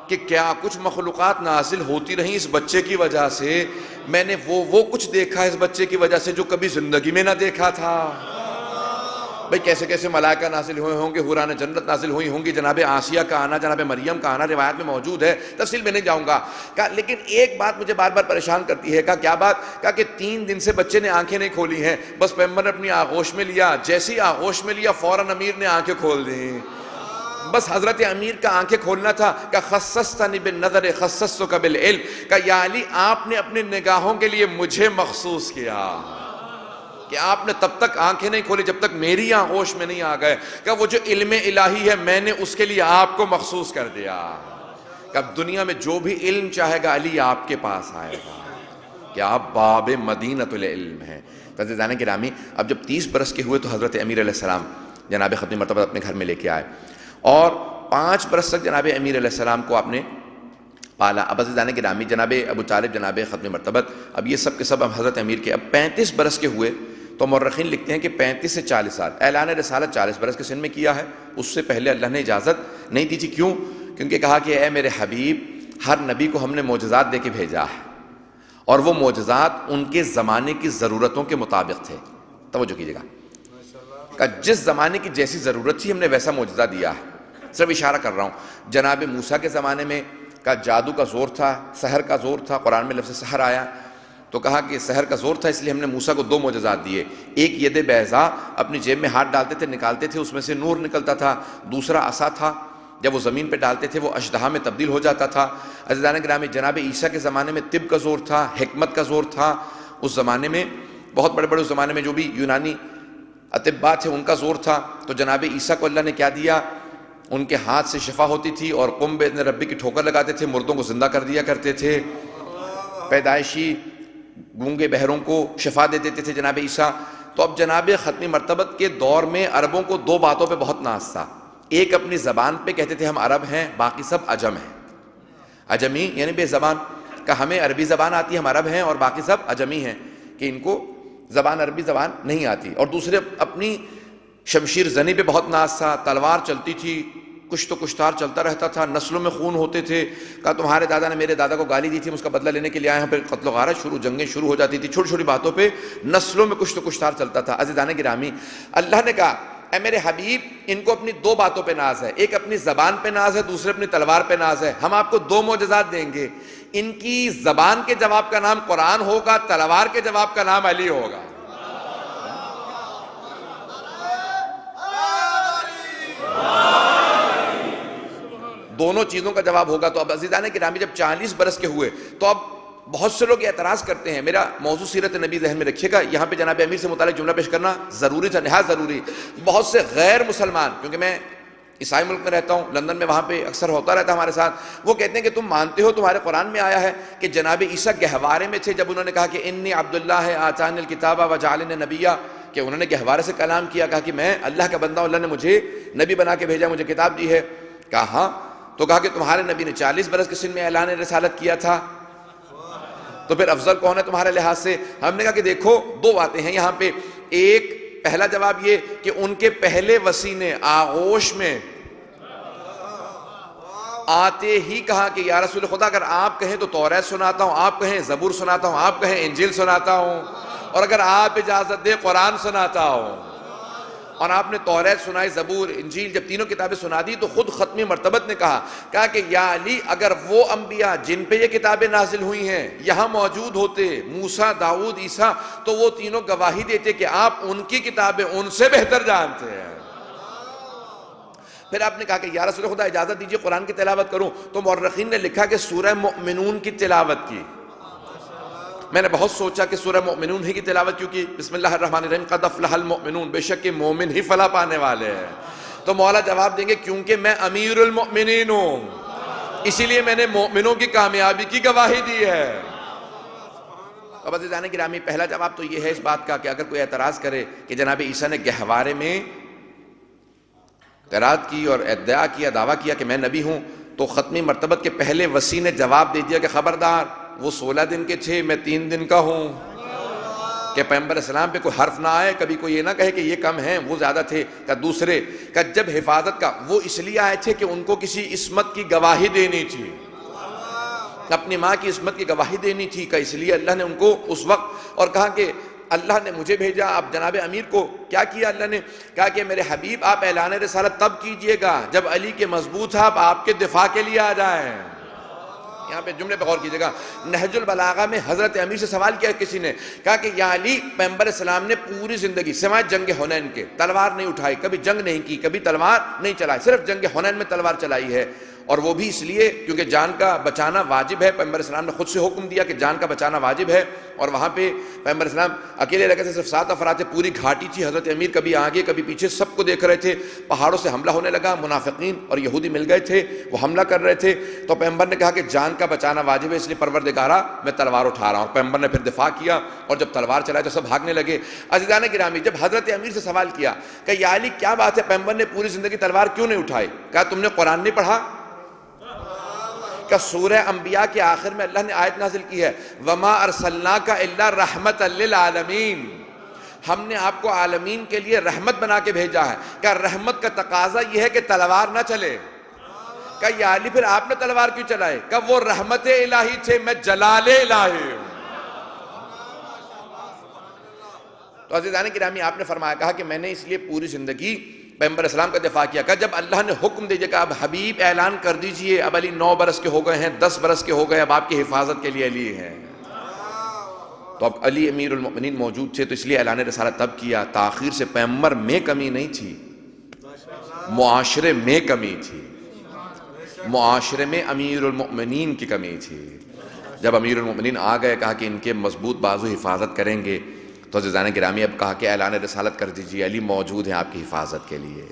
کہ کیا کچھ مخلوقات نازل ہوتی رہیں اس بچے کی وجہ سے، میں نے وہ کچھ دیکھا اس بچے کی وجہ سے جو کبھی زندگی میں نہ دیکھا تھا۔ بھئی کیسے کیسے ملائکہ نازل ہوئے ہوں گے، حوران جنت نازل ہوئی ہوں گی، جناب آسیہ کا آنا، جناب مریم کا آنا روایت میں موجود ہے، تفصیل میں نہیں جاؤں گا۔ کہا لیکن ایک بات مجھے بار بار پریشان کرتی ہے۔ کہا کیا بات؟ کہا کہ 3 دن سے بچے نے آنکھیں نہیں کھولی ہیں، بس پیغمبر نے اپنی آغوش میں لیا، جیسے ہی آغوش میں لیا فوراً امیر نے آنکھیں کھول دیں۔ بس حضرت امیر کا آنکھیں کھولنا تھا کہ خصصتنی بالنظر خصصتک بالعلم، کہ یا علی آپ نے اپنی نگاہوں کے لیے مجھے مخصوص کیا، کہ آپ نے تب تک آنکھیں نہیں کھولی جب تک میری آغوش میں نہیں آ گئے، کہ وہ جو علم الہی ہے میں نے اس کے لیے آپ کو مخصوص کر دیا، کہ اب دنیا میں جو بھی علم چاہے گا علی آپ کے پاس آئے گا، کہ آپ باب مدینۃ العلم ہیں۔ عزیزان گرامی، اب جب 30 برس کے ہوئے تو حضرت امیر علیہ السلام جناب ختمی مرتبت اپنے گھر میں لے کے آئے، اور 5 برس تک جناب امیر علیہ السلام کو آپ نے پالا۔ اب عزیزان گرامی، جناب ابو طالب جناب ختم مرتبت، اب یہ سب کے سب حضرت امیر کے اب 35 برس کے ہوئے تو مورخین لکھتے ہیں کہ 35 سے 40 سال، اعلان رسالت 40 برس کے سن میں کیا ہے، اس سے پہلے اللہ نے اجازت نہیں دی تھی۔ کیوں؟ کیونکہ کہا کہ اے میرے حبیب، ہر نبی کو ہم نے معجزات دے کے بھیجا ہے، اور وہ معجزات ان کے زمانے کی ضرورتوں کے مطابق تھے۔ توجہ کیجیے گا کہ جس زمانے کی جیسی ضرورت تھی ہم نے ویسا معجزہ دیا ہے۔ صرف اشارہ کر رہا ہوں، جناب موسیٰ کے زمانے میں کا جادو کا زور تھا، سحر کا زور تھا، قرآن میں لفظ سحر آیا تو کہا کہ سحر کا زور تھا، اس لیے ہم نے موسیٰ کو 2 معجزات دیے۔ ایک ید بیضاء، اپنی جیب میں ہاتھ ڈالتے تھے نکالتے تھے اس میں سے نور نکلتا تھا، دوسرا عصا تھا جب وہ زمین پہ ڈالتے تھے وہ اشدہا میں تبدیل ہو جاتا تھا۔ عزیزان گرامی، جناب عیسیٰ کے زمانے میں طب کا زور تھا، حکمت کا زور تھا، اس زمانے میں بہت بڑے بڑے اس زمانے میں جو بھی یونانی اطباء تھے ان کا زور تھا۔ تو جناب عیسیٰ کو اللہ نے کیا دیا، ان کے ہاتھ سے شفا ہوتی تھی اور قم بإذن ربی کی ٹھوکر لگاتے تھے، مردوں کو زندہ کر دیا کرتے تھے، پیدائشی گونگے بہروں کو شفا دے دیتے تھے جناب عیسیٰ۔ تو اب جناب ختمی مرتبت کے دور میں عربوں کو دو باتوں پہ بہت ناز تھا۔ ایک اپنی زبان پہ کہتے تھے ہم عرب ہیں، باقی سب عجم ہیں، عجمی یعنی بے زبان، کہ ہمیں عربی زبان آتی ہے ہم عرب ہیں اور باقی سب عجمی ہیں، کہ ان کو زبان عربی زبان نہیں آتی۔ اور دوسرے اپنی شمشیر زنی پہ بہت ناز تھا، تلوار چلتی تھی، کشت و کشتار چلتا رہتا تھا، نسلوں میں خون ہوتے تھے، کہا تمہارے دادا نے میرے دادا کو گالی دی تھی، ہم اس کا بدلہ لینے کے لیے آئے ہیں، پھر قتل و غارت شروع، جنگیں شروع ہو جاتی تھی، چھوٹی چھوٹی باتوں پہ نسلوں میں کشت و کشتار چلتا تھا۔ عزیزان گرامی، اللہ نے کہا اے میرے حبیب، ان کو اپنی دو باتوں پہ ناز ہے، ایک اپنی زبان پہ ناز ہے، دوسرے اپنی تلوار پہ ناز ہے، ہم آپ کو دو معجزات دیں گے، ان کی زبان کے جواب کا نام قرآن ہوگا، تلوار کے جواب کا نام علی ہوگا۔ دونوں چیزوں کا جواب ہوگا۔ تو اب عزیزان گرامی جب 40 برس کے ہوئے تو اب بہت سے لوگ اعتراض کرتے ہیں۔ میرا موضوع سیرت نبی ذہن میں رکھیے گا، یہاں پہ جناب امیر سے متعلق جملہ پیش کرنا ضروری تھا، نہایت ضروری۔ بہت سے غیر مسلمان، کیونکہ میں عیسائی ملک میں رہتا ہوں، لندن میں، وہاں پہ اکثر ہوتا رہتا ہمارے ساتھ، وہ کہتے ہیں کہ تم مانتے ہو تمہارے قرآن میں آیا ہے کہ جناب عیسیٰ گہوارے میں تھے جب انہوں نے کہا کہ انی عبداللہ آتانی الکتاب وجعلنی نبیا، کہ انہوں نے گہوارے سے کلام کیا، کہا کہ میں اللہ کا بندہ ہوں، اللہ نے مجھے نبی بنا کے بھیجا، مجھے کتاب دی ہے۔ کہا ہاں، تو کہا کہ تمہارے نبی نے 40 برس کے سن میں اعلان رسالت کیا تھا، تو پھر افضل کون ہے تمہارے لحاظ سے؟ ہم نے کہا کہ دیکھو دو باتیں ہیں یہاں پہ، ایک پہلا جواب یہ کہ ان کے پہلے وصی نے آغوش میں آتے ہی کہا کہ یا رسول خدا اگر آپ کہیں تو توریت سناتا ہوں، آپ کہیں زبور سناتا ہوں، آپ کہیں انجیل سناتا ہوں، اور اگر آپ اجازت دے قرآن سناتا ہوں۔ اور آپ نے توریت سنائی، زبور، انجیل، جب تینوں کتابیں سنا دی تو خود ختمی مرتبت نے کہا کہ یا علی اگر وہ انبیاء جن پہ یہ کتابیں نازل ہوئی ہیں یہاں موجود ہوتے، موسیٰ، داؤد، عیسیٰ، تو وہ تینوں گواہی دیتے کہ آپ ان کی کتابیں ان سے بہتر جانتے ہیں۔ پھر آپ نے کہا کہ یا رسول خدا اجازت دیجئے قرآن کی تلاوت کروں، تو مورخین نے لکھا کہ سورہ مؤمنون کی تلاوت کی۔ میں نے بہت سوچا کہ سورہ مؤمنون ہی کی تلاوت کیوں کی، بسم اللہ الرحمن الرحیم، قد افلح المؤمنون، بے شک کہ مومن ہی فلاح پانے والے ہیں۔ تو مولا جواب دیں گے کیونکہ میں امیر المؤمنین ہوں، اسی لیے میں نے مومنوں کی کامیابی کی گواہی دی ہے۔ اب عزیزان گرامی پہلا جواب تو یہ ہے اس بات کا کہ اگر کوئی اعتراض کرے کہ جناب عیسیٰ نے گہوارے میں قرات کی اور ادعا کیا، دعویٰ کیا کہ میں نبی ہوں، تو ختمی مرتبت کے پہلے وصی نے جواب دے دیا کہ خبردار، وہ 16 دن کے تھے، میں 3 دن کا ہوں، کہ پیغمبر اسلام پہ کوئی حرف نہ آئے، کبھی کوئی یہ نہ کہے کہ یہ کم ہیں، وہ زیادہ تھے۔ کہ دوسرے کہ جب حفاظت کا وہ اس لیے آئے تھے کہ ان کو کسی عصمت کی گواہی دینی تھی، اپنی ماں کی عصمت کی گواہی دینی تھی، کہ اس لیے اللہ نے ان کو اس وقت اور کہا کہ اللہ نے مجھے بھیجا۔ اب جناب امیر کو کیا کیا اللہ نے؟ کہا کہ میرے حبیب آپ اعلان رسالت تب کیجئے گا جب علی کے مضبوط آپ کے دفاع کے لیے آ جائیں۔ یہاں پہ جملے پہ غور کیجئے گا، نہج البلاغہ میں حضرت امیر سے سوال کیا کسی نے، کہا کہ یا علی پیغمبر اسلام نے پوری زندگی سوائے جنگ حنین کے تلوار نہیں اٹھائی، کبھی جنگ نہیں کی، کبھی تلوار نہیں چلائی، صرف جنگ حنین میں تلوار چلائی ہے، اور وہ بھی اس لیے کیونکہ جان کا بچانا واجب ہے۔ پیغمبر اسلام نے خود سے حکم دیا کہ جان کا بچانا واجب ہے، اور وہاں پہ پیغمبر اسلام اکیلے رہ سے صرف 7 افراد تھے، پوری گھاٹی تھی، حضرت امیر کبھی آگے کبھی پیچھے سب کو دیکھ رہے تھے، پہاڑوں سے حملہ ہونے لگا، منافقین اور یہودی مل گئے تھے، وہ حملہ کر رہے تھے، تو پیغمبر نے کہا کہ جان کا بچانا واجب ہے، اس لیے پروردگارا میں تلوار اٹھا رہا ہوں۔ پیغمبر نے پھر دفاع کیا، اور جب تلوار چلائی تو سب بھاگنے لگے۔ عزیزان گرامی جب حضرت امیر سے سوال کیا کہ یا علی کیا بات ہے پیغمبر نے پوری زندگی تلوار کیوں نہیں اٹھائی، کہا تم نے قرآن نہیں پڑھا؟ کہ سورہ انبیاء کے آخر میں اللہ نے آیت نازل کی ہے، وَمَا أَرْسَلْنَاكَ إِلَّا رَحْمَةً لِّلْعَالَمِينَ، ہم نے آپ کو عالمین کے لیے رحمت بنا کے بھیجا ہے۔ کہ رحمت کا تقاضا یہ ہے کہ تلوار نہ چلے۔ کہ یا علی پھر آپ نے تلوار کیوں چلائے؟ کہ وہ رحمت الہی تھے، میں جلال الہی ہوں۔ تو عزیزان گرامی آپ نے فرمایا، کہا کہ میں نے اس لیے پوری زندگی پیغمبر اسلام کا دفاع کیا۔ کہ جب اللہ نے حکم دے دیا کہ اب حبیب اعلان کر دیجئے، اب علی 9 برس کے ہو گئے ہیں، 10 برس کے ہو گئے، اب آپ کی حفاظت کے لیے علی ہیں، تو اب علی امیر المؤمنین موجود تھے، تو اس لیے اعلان رسالت تب کیا۔ تاخیر سے پیغمبر میں کمی نہیں تھی، معاشرے میں کمی تھی۔ معاشرے میں امیر المؤمنین کی کمی تھی. جب امیر المؤمنین آ گئے، کہا کہ ان کے مضبوط بازو حفاظت کریں گے، تو عزیزان گرامی اب کہا کہ اعلان رسالت کر دیجیے، علی موجود ہیں آپ کی حفاظت کے لیے.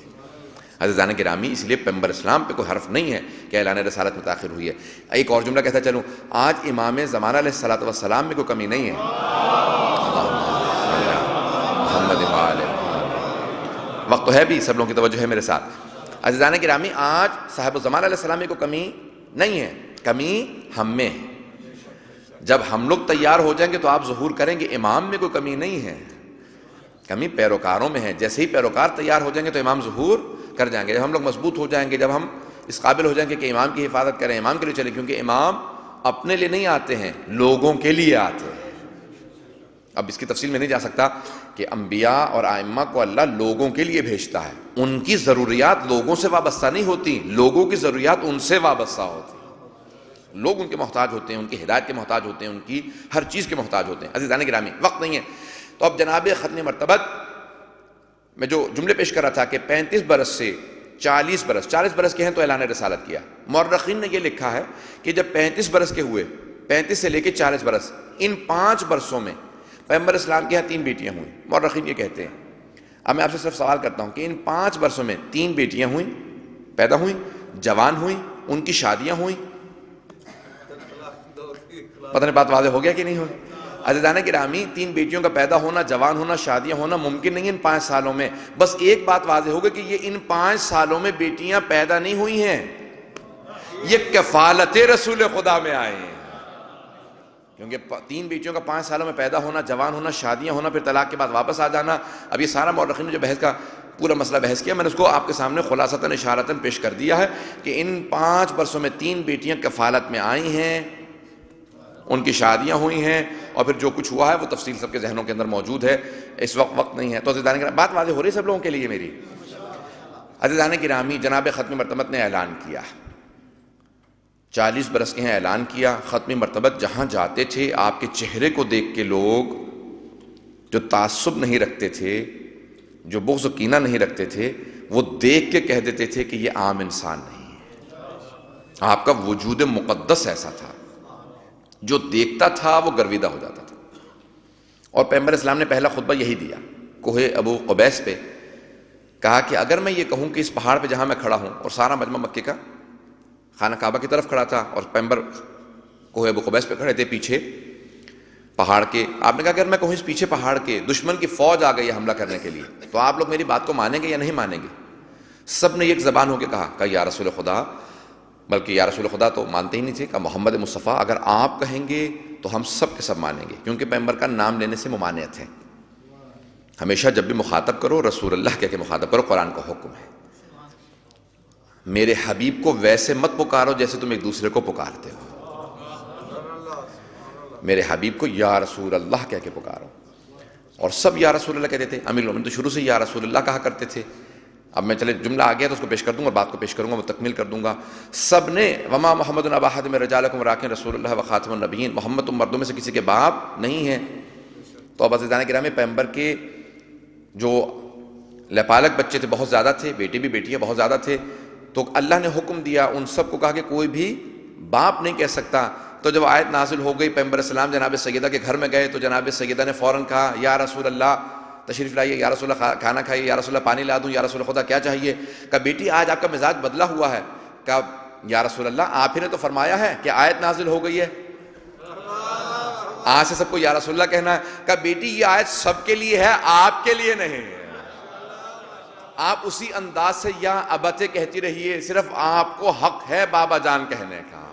عزیزان گرامی اس لیے پیغمبر اسلام پہ کوئی حرف نہیں ہے کہ اعلان رسالت متاخر ہوئی ہے. ایک اور جملہ کہتا چلوں، آج امام زمانہ علیہ الصلوۃ والسلام میں کوئی کمی نہیں ہے. محمد وقت تو ہے بھی، سب لوگوں کی توجہ ہے میرے ساتھ. عزیزان گرامی آج صاحب الزمان علیہ السلام میں کوئی کمی نہیں ہے، کمی ہم میں ہے. جب ہم لوگ تیار ہو جائیں گے تو آپ ظہور کریں گے. امام میں کوئی کمی نہیں ہے، کمی پیروکاروں میں ہے. جیسے ہی پیروکار تیار ہو جائیں گے تو امام ظہور کر جائیں گے. جب ہم لوگ مضبوط ہو جائیں گے، جب ہم اس قابل ہو جائیں گے کہ امام کی حفاظت کریں، امام کے لیے چلیں، کیونکہ امام اپنے لیے نہیں آتے ہیں، لوگوں کے لیے آتے ہیں. اب اس کی تفصیل میں نہیں جا سکتا کہ انبیاء اور ائمہ کو اللہ لوگوں کے لیے بھیجتا ہے. ان کی ضروریات لوگوں سے وابستہ نہیں ہوتی، لوگوں کی ضروریات ان سے وابستہ ہوتی. لوگ ان کے محتاج ہوتے ہیں، ان کی ہدایت کے محتاج ہوتے ہیں، ان کی ہر چیز کے محتاج ہوتے ہیں. عزیزان گرامی وقت نہیں ہے تو اب جناب ختم مرتبت میں جو جملے پیش کر رہا تھا کہ 35 برس سے 40 برس کے ہیں تو اعلان رسالت کیا. مورخین نے یہ لکھا ہے کہ جب 35 برس کے ہوئے، 35 سے لے کے 40 برس، ان 5 برسوں میں پیغمبر اسلام کے یہاں 3 بیٹیاں ہوئیں. مورخین یہ کہتے ہیں. اب میں آپ سے صرف سوال کرتا ہوں کہ ان 5 برسوں میں 3 بیٹیاں ہوئیں، پیدا ہوئیں، جوان ہوئیں، ان کی شادیاں ہوئیں. پتہ نہیں بات واضح ہو گیا کہ نہیں ہوئی؟ عزیزان گرامی 3 بیٹیوں کا پیدا ہونا، جوان ہونا، شادیاں ہونا ممکن نہیں ان 5 سالوں میں. بس ایک بات واضح ہوگی کہ یہ ان 5 سالوں میں بیٹیاں پیدا نہیں ہوئی ہیں، یہ کفالت رسول خدا میں آئے ہیں. کیونکہ 3 بیٹیوں کا 5 سالوں میں پیدا ہونا، جوان ہونا، شادیاں ہونا، پھر طلاق کے بعد واپس آ جانا. اب یہ سارا مورخین نے جو بحث کا پورا مسئلہ بحث کیا، میں نے اس کو آپ کے سامنے خلاصتاً اشارتاً پیش کر دیا ہے کہ ان 5 برسوں میں 3 بیٹیاں کفالت میں آئی ہیں، ان کی شادیاں ہوئی ہیں، اور پھر جو کچھ ہوا ہے وہ تفصیل سب کے ذہنوں کے اندر موجود ہے. اس وقت نہیں ہے. تو عزیزان گرامی بات واضح ہو رہی ہے سب لوگوں کے لیے میری؟ عزیزان گرامی جناب ختم مرتبت نے اعلان کیا، 40 برس کے ہیں، اعلان کیا. ختم مرتبت جہاں جاتے تھے آپ کے چہرے کو دیکھ کے لوگ جو تعصب نہیں رکھتے تھے، جو بغض و کینہ نہیں رکھتے تھے، وہ دیکھ کے کہہ دیتے تھے کہ یہ عام انسان نہیں ہے. آپ کا وجود مقدس ایسا تھا، جو دیکھتا تھا وہ گرویدہ ہو جاتا تھا. اور پیغمبر اسلام نے پہلا خطبہ یہی دیا کوہ ابو قبیس پہ. کہا کہ اگر میں یہ کہوں کہ اس پہاڑ پہ جہاں میں کھڑا ہوں، اور سارا مجمع مکے کا خانہ کعبہ کی طرف کھڑا تھا اور پیغمبر کوہ ابو قبیس پہ کھڑے تھے پیچھے پہاڑ کے. آپ نے کہا کہ اگر میں کہوں اس پیچھے پہاڑ کے دشمن کی فوج آ گئی ہے حملہ کرنے کے لیے، تو آپ لوگ میری بات کو مانیں گے یا نہیں مانیں گے؟ سب نے ایک زبان ہو کے کہا یا رسول خدا، بلکہ یا رسول خدا تو مانتے ہی نہیں تھے، کہ محمد مصطفیٰ اگر آپ کہیں گے تو ہم سب کے سب مانیں گے. کیونکہ پیغمبر کا نام لینے سے ممانعت ہے. ہمیشہ جب بھی مخاطب کرو رسول اللہ کہہ کے مخاطب کرو، قرآن کا حکم ہے. میرے حبیب کو ویسے مت پکارو جیسے تم ایک دوسرے کو پکارتے ہو. میرے حبیب کو یا رسول اللہ کہہ کے پکارو. اور سب یا رسول اللہ کہتے تھے. امیر المومنین تو شروع سے یا رسول اللہ کہا کرتے تھے. اب میں چلے جملہ آ گیا تو اس کو پیش کر دوں گا، بات کو پیش کروں گا، وہ تکمیل کر دوں گا. سب نے وما محمد ابا احد من رجالکم ولکن رسول اللہ و خاتم النبیین، محمد تم مردوں میں سے کسی کے باپ نہیں ہیں. تو اب عزیزان گرامی پیغمبر کے جو لپالک بچے تھے بہت زیادہ تھے، بیٹے بھی بیٹیاں بہت زیادہ تھے. تو اللہ نے حکم دیا ان سب کو، کہا کہ کوئی بھی باپ نہیں کہہ سکتا. تو جب آیت نازل ہو گئی، پیغمبر اسلام جناب سیدہ کے گھر میں گئے تو جناب سیدہ نے فوراً کہا یا رسول اللہ تشریف لائیے، یا رسول اللہ کھانا کھائیے، یا رسول اللہ پانی لا دوں، یا رسول خدا کیا چاہیے؟ کہا بیٹی آج آپ کا مزاج بدلا ہوا ہے. کہا یا رسول اللہ آپ ہی نے تو فرمایا ہے کہ آیت نازل ہو گئی ہے، آج سے سب کو یا رسول اللہ کہنا ہے. کہا بیٹی یہ آیت سب کے لیے ہے، آپ کے لیے نہیں ہے. آپ اسی انداز سے یا ابتے کہتی رہیے، صرف آپ کو حق ہے بابا جان کہنے کا.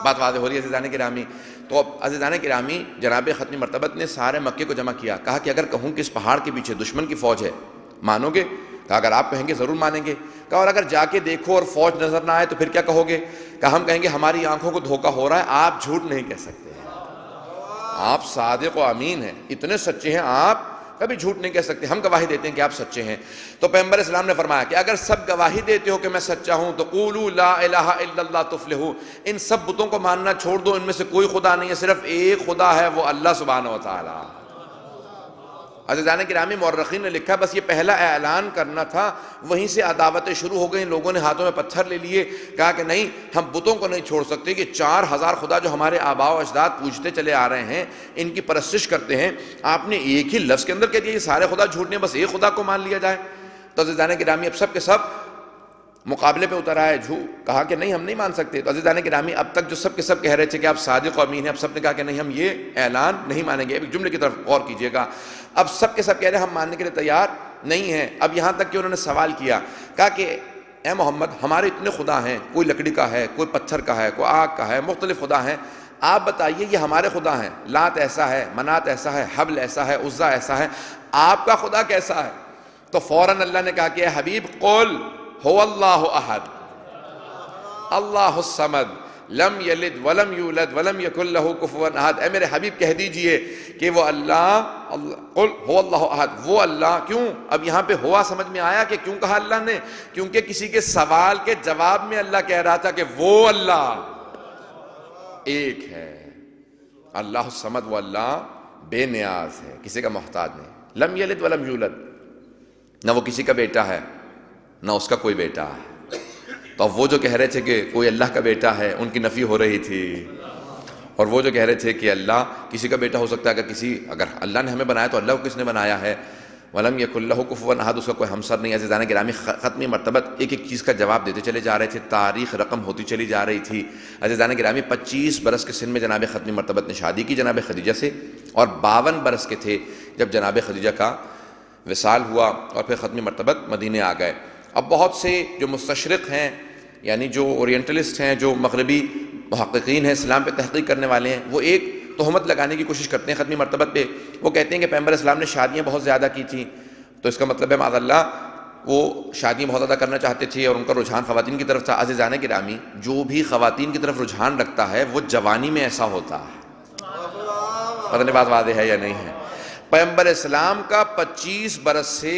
بات واضح ہو رہی ہے عزیزان گرامی؟ تو اب عزیزان گرامی جناب ختم مرتبت نے سارے مکے کو جمع کیا. کہا کہ اگر کہوں کہ اس پہاڑ کے پیچھے دشمن کی فوج ہے، مانو گے؟ کہا اگر آپ کہیں گے ضرور مانیں گے. کہا اور اگر جا کے دیکھو اور فوج نظر نہ آئے تو پھر کیا کہو گے؟ کہا ہم کہیں گے ہماری آنکھوں کو دھوکہ ہو رہا ہے، آپ جھوٹ نہیں کہہ سکتے، آپ صادق و امین ہیں، اتنے سچے ہیں، آپ کبھی جھوٹ نہیں کہہ سکتے، ہم گواہی دیتے ہیں کہ آپ سچے ہیں. تو پیغمبر اسلام نے فرمایا کہ اگر سب گواہی دیتے ہو کہ میں سچا ہوں تو قولوا لا الہ الا اللہ تفلحوا، ان سب بتوں کو ماننا چھوڑ دو، ان میں سے کوئی خدا نہیں ہے، صرف ایک خدا ہے، وہ اللہ سبحانہ و تعالی. عزیزان گرامی مورخین نے لکھا بس یہ پہلا اعلان کرنا تھا، وہیں سے عداوتیں شروع ہو گئیں، لوگوں نے ہاتھوں میں پتھر لے لیے، کہا کہ نہیں ہم بتوں کو نہیں چھوڑ سکتے، کہ 4000 خدا جو ہمارے آباء و اجداد پوجتے چلے آ رہے ہیں ان کی پرستش کرتے ہیں، آپ نے ایک ہی لفظ کے اندر کہہ دیا یہ سارے خدا جھوٹنے ہیں، بس ایک خدا کو مان لیا جائے۔ تو عزیزان گرامی اب سب کے سب مقابلے پہ اتر آئے، کہا کہ نہیں ہم نہیں مان سکتے۔ تو عزیزان گرامی اب تک جو سب کے سب کہہ رہے تھے کہ آپ صادق و امین ہیں، اب سب نے کہا کہ نہیں ہم یہ اعلان نہیں مانیں گے۔ ایک جملے کی طرف غور کیجئے گا، اب سب کے سب کہہ رہے ہیں ہم ماننے کے لیے تیار نہیں ہیں۔ اب یہاں تک کہ انہوں نے سوال کیا، کہا کہ اے محمد ہمارے اتنے خدا ہیں، کوئی لکڑی کا ہے، کوئی پتھر کا ہے، کوئی آگ کا ہے، مختلف خدا ہیں، آپ بتائیے یہ ہمارے خدا ہیں، لات ایسا ہے، منات ایسا ہے، حبل ایسا ہے، عزا ایسا ہے، آپ کا خدا کیسا ہے؟ تو فوراً اللہ نے کہا کہ اے حبیب قل هو اللہ احد اللہ الصمد لم یلد ولم یولد ولم یکن لہ کفوا احد۔ اے میرے حبیب کہہ دیجئے کہ وہ اللہ قل هو اللہ احد، وہ اللہ۔ کیوں؟ اب یہاں پہ ہوا سمجھ میں آیا کہ کیوں کہا اللہ نے؟ کیونکہ کسی کے سوال کے جواب میں اللہ کہہ رہا تھا کہ وہ اللہ ایک ہے، اللہ الصمد، وہ اللہ بے نیاز ہے، کسی کا محتاج نہیں۔ لم یلد ولم یولد، نہ وہ کسی کا بیٹا ہے نہ اس کا کوئی بیٹا ہے۔ تو اب وہ جو کہہ رہے تھے کہ کوئی اللہ کا بیٹا ہے ان کی نفی ہو رہی تھی، اور وہ جو کہہ رہے تھے کہ اللہ کسی کا بیٹا ہو سکتا ہے، اگر اللہ نے ہمیں بنایا تو اللہ کو کس نے بنایا ہے؟ وَلَمْ يَكُنْ لَهُ كُفُوًا أَحَدٌ، اس کا کوئی ہمسر نہیں۔ عزیزان گرامی ختمی مرتبت ایک ایک چیز کا جواب دیتے چلے جا رہے تھے، تاریخ رقم ہوتی چلی جا رہی تھی۔ عزیزان گرامی 25 برس کے سن میں جناب ختمی مرتبت نے شادی کی جناب خدیجہ سے، اور 52 برس کے تھے جب جناب خدیجہ کا وصال ہوا، اور پھر ختمی مرتبت مدینے آ گئے۔ اب بہت سے جو مستشرق ہیں، یعنی جو اورینٹلسٹ ہیں، جو مغربی محققین ہیں، اسلام پہ تحقیق کرنے والے ہیں، وہ ایک تہمت لگانے کی کوشش کرتے ہیں ختمی مرتبت پہ۔ وہ کہتے ہیں کہ پیغمبر اسلام نے شادیاں بہت زیادہ کی تھیں، تو اس کا مطلب ہے معاذ اللہ وہ شادیاں بہت زیادہ کرنا چاہتے تھے اور ان کا رجحان خواتین کی طرف تھا۔ عزیزان گرامی جو بھی خواتین کی طرف رجحان رکھتا ہے وہ جوانی میں ایسا ہوتا ہے، پتہ نہیں بات واضح ہے یا نہیں ہے۔ پیغمبر اسلام کا 25 برس سے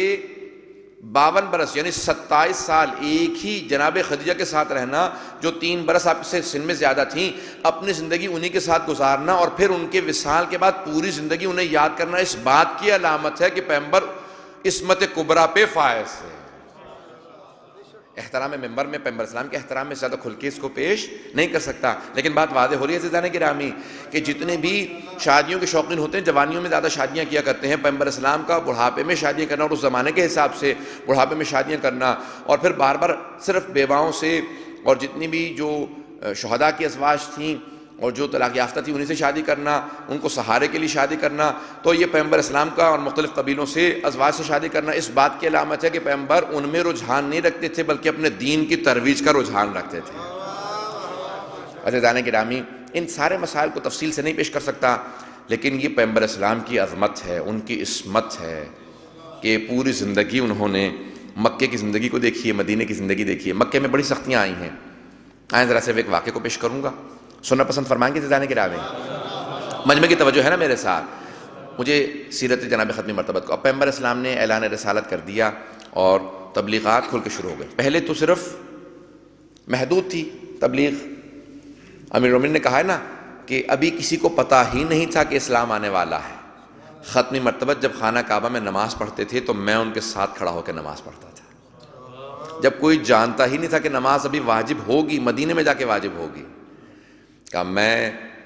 52 برس یعنی 27 سال ایک ہی جناب خدیجہ کے ساتھ رہنا، جو 3 برس آپ سے سن میں زیادہ تھیں، اپنی زندگی انہی کے ساتھ گزارنا، اور پھر ان کے وصال کے بعد پوری زندگی انہیں یاد کرنا، اس بات کی علامت ہے کہ پیغمبر عصمت کبریٰ پہ فائز ہے۔ احترام ممبر میں پیغمبر اسلام کے احترام میں زیادہ کھل کے اس کو پیش نہیں کر سکتا، لیکن بات واضح ہو رہی ہے عزیزان گرامی کہ جتنے بھی شادیوں کے شوقین ہوتے ہیں جوانیوں میں زیادہ شادیاں کیا کرتے ہیں، پیغمبر اسلام کا بڑھاپے میں شادیاں کرنا، اور اس زمانے کے حساب سے بڑھاپے میں شادیاں کرنا، اور پھر بار بار صرف بیواؤں سے، اور جتنی بھی جو شہداء کی ازواج تھیں اور جو طلاق یافتہ تھی انہی سے شادی کرنا، ان کو سہارے کے لیے شادی کرنا، تو یہ پیغمبر اسلام کا اور مختلف قبیلوں سے ازواج سے شادی کرنا اس بات کی علامت ہے کہ پیغمبر ان میں رجحان نہیں رکھتے تھے بلکہ اپنے دین کی ترویج کا رجحان رکھتے تھے۔ عزیزان گرامی ان سارے مسائل کو تفصیل سے نہیں پیش کر سکتا، لیکن یہ پیغمبر اسلام کی عظمت ہے، ان کی عصمت ہے کہ پوری زندگی انہوں نے مکے کی زندگی کو دیکھیے، مدینے کی زندگی دیکھیے۔ مکے میں بڑی سختیاں آئی ہیں، آئیں ذرا صرف ایک واقعے کو پیش کروں گا، سننا پسند فرمائیں گے عزیزان گرامی؟ مجمع کی توجہ ہے نا میرے ساتھ؟ مجھے سیرت جناب ختمی مرتبت کو، اب پیغمبر اسلام نے اعلان رسالت کر دیا اور تبلیغات کھل کے شروع ہو گئی۔ پہلے تو صرف محدود تھی تبلیغ، امیر المومنین نے کہا ہے نا کہ ابھی کسی کو پتہ ہی نہیں تھا کہ اسلام آنے والا ہے۔ ختمی مرتبت جب خانہ کعبہ میں نماز پڑھتے تھے تو میں ان کے ساتھ کھڑا ہو کے نماز پڑھتا تھا، جب کوئی جانتا ہی نہیں تھا کہ نماز ابھی واجب ہوگی، مدینے میں جا کے واجب ہوگی۔ کہ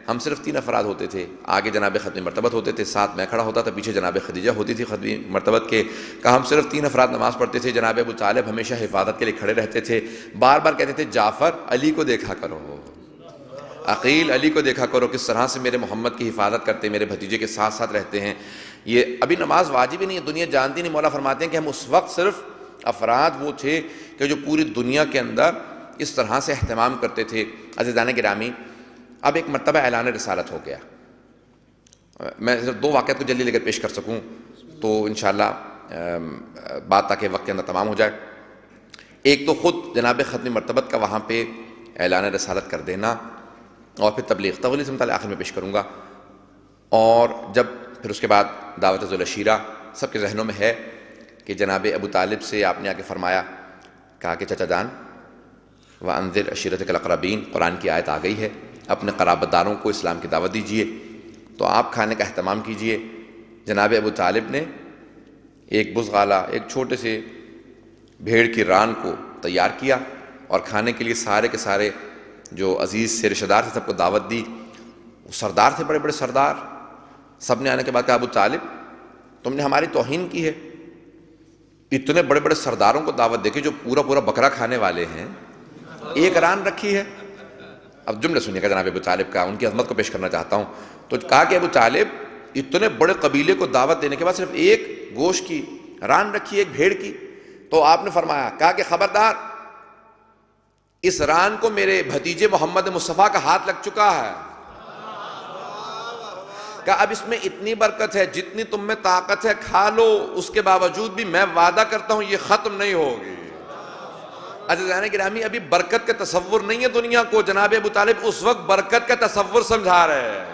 ہم صرف 3 افراد ہوتے تھے، آگے جناب ختمی مرتبت ہوتے تھے، ساتھ میں کھڑا ہوتا تھا، پیچھے جناب خدیجہ ہوتی تھی ختمی مرتبت کے۔ کہ ہم صرف 3 افراد نماز پڑھتے تھے، جناب ابو طالب ہمیشہ حفاظت کے لیے کھڑے رہتے تھے، بار بار کہتے تھے جعفر علی کو دیکھا کرو، عقیل علی کو دیکھا کرو، کس طرح سے میرے محمد کی حفاظت کرتے، میرے بھتیجے کے ساتھ ساتھ رہتے ہیں۔ یہ ابھی نماز واجب ہی نہیں ہے، دنیا جانتی نہیں۔ مولا فرماتے ہیں کہ ہم اس وقت صرف افراد وہ تھے کہ جو پوری دنیا کے اندر اس طرح سے اہتمام کرتے تھے۔ عزیزان گرامی اب ایک مرتبہ اعلان رسالت ہو گیا، میں صرف 2 واقعات کو جلدی لے کر پیش کر سکوں تو انشاءاللہ بات تاکہ وقت کے اندر تمام ہو جائے۔ ایک تو خود جناب ختمی مرتبت کا وہاں پہ اعلان رسالت کر دینا، اور پھر تبلیغ سے متعلق آخر میں پیش کروں گا، اور جب پھر اس کے بعد دعوت ذوالعشیرہ سب کے ذہنوں میں ہے کہ جناب ابو طالب سے آپ نے آ کے فرمایا، کہا کہ چچا جان وَأَنذِرْ عَشِيرَتَكَ الْأَقْرَبِينَ، قرآن کی آیت آ گئی ہے، اپنے قرابت داروں کو اسلام کی دعوت دیجئے، تو آپ کھانے کا اہتمام کیجئے۔ جناب ابو طالب نے ایک بزغالہ، ایک چھوٹے سے بھیڑ کی ران کو تیار کیا اور کھانے کے لیے سارے کے سارے جو عزیز سے رشتہ دار تھے سب کو دعوت دی. وہ سردار تھے، بڑے بڑے سردار. سب نے آنے کے بعد کہا ابو طالب تم نے ہماری توہین کی ہے. اتنے بڑے بڑے سرداروں کو دعوت دے کے جو پورا پورا بکرا کھانے والے ہیں، ایک ران رکھی ہے. اب جملہ سنیے گا جناب ابو طالب کا، ان کی عظمت کو پیش کرنا چاہتا ہوں. تو کہا کہ ابو طالب اتنے بڑے قبیلے کو دعوت دینے کے بعد صرف ایک گوشت کی ران رکھی ہے، ایک بھیڑ کی. تو آپ نے فرمایا، کہا کہ خبردار، اس ران کو میرے بھتیجے محمد مصطفیٰ کا ہاتھ لگ چکا ہے. کہ اب اس میں اتنی برکت ہے، جتنی تم میں طاقت ہے کھا لو، اس کے باوجود بھی میں وعدہ کرتا ہوں یہ ختم نہیں ہوگی. عزیزان گرامی، ابھی برکت کا تصور نہیں ہے دنیا کو. جناب ابو طالب اس وقت برکت کا تصور سمجھا رہے ہیں.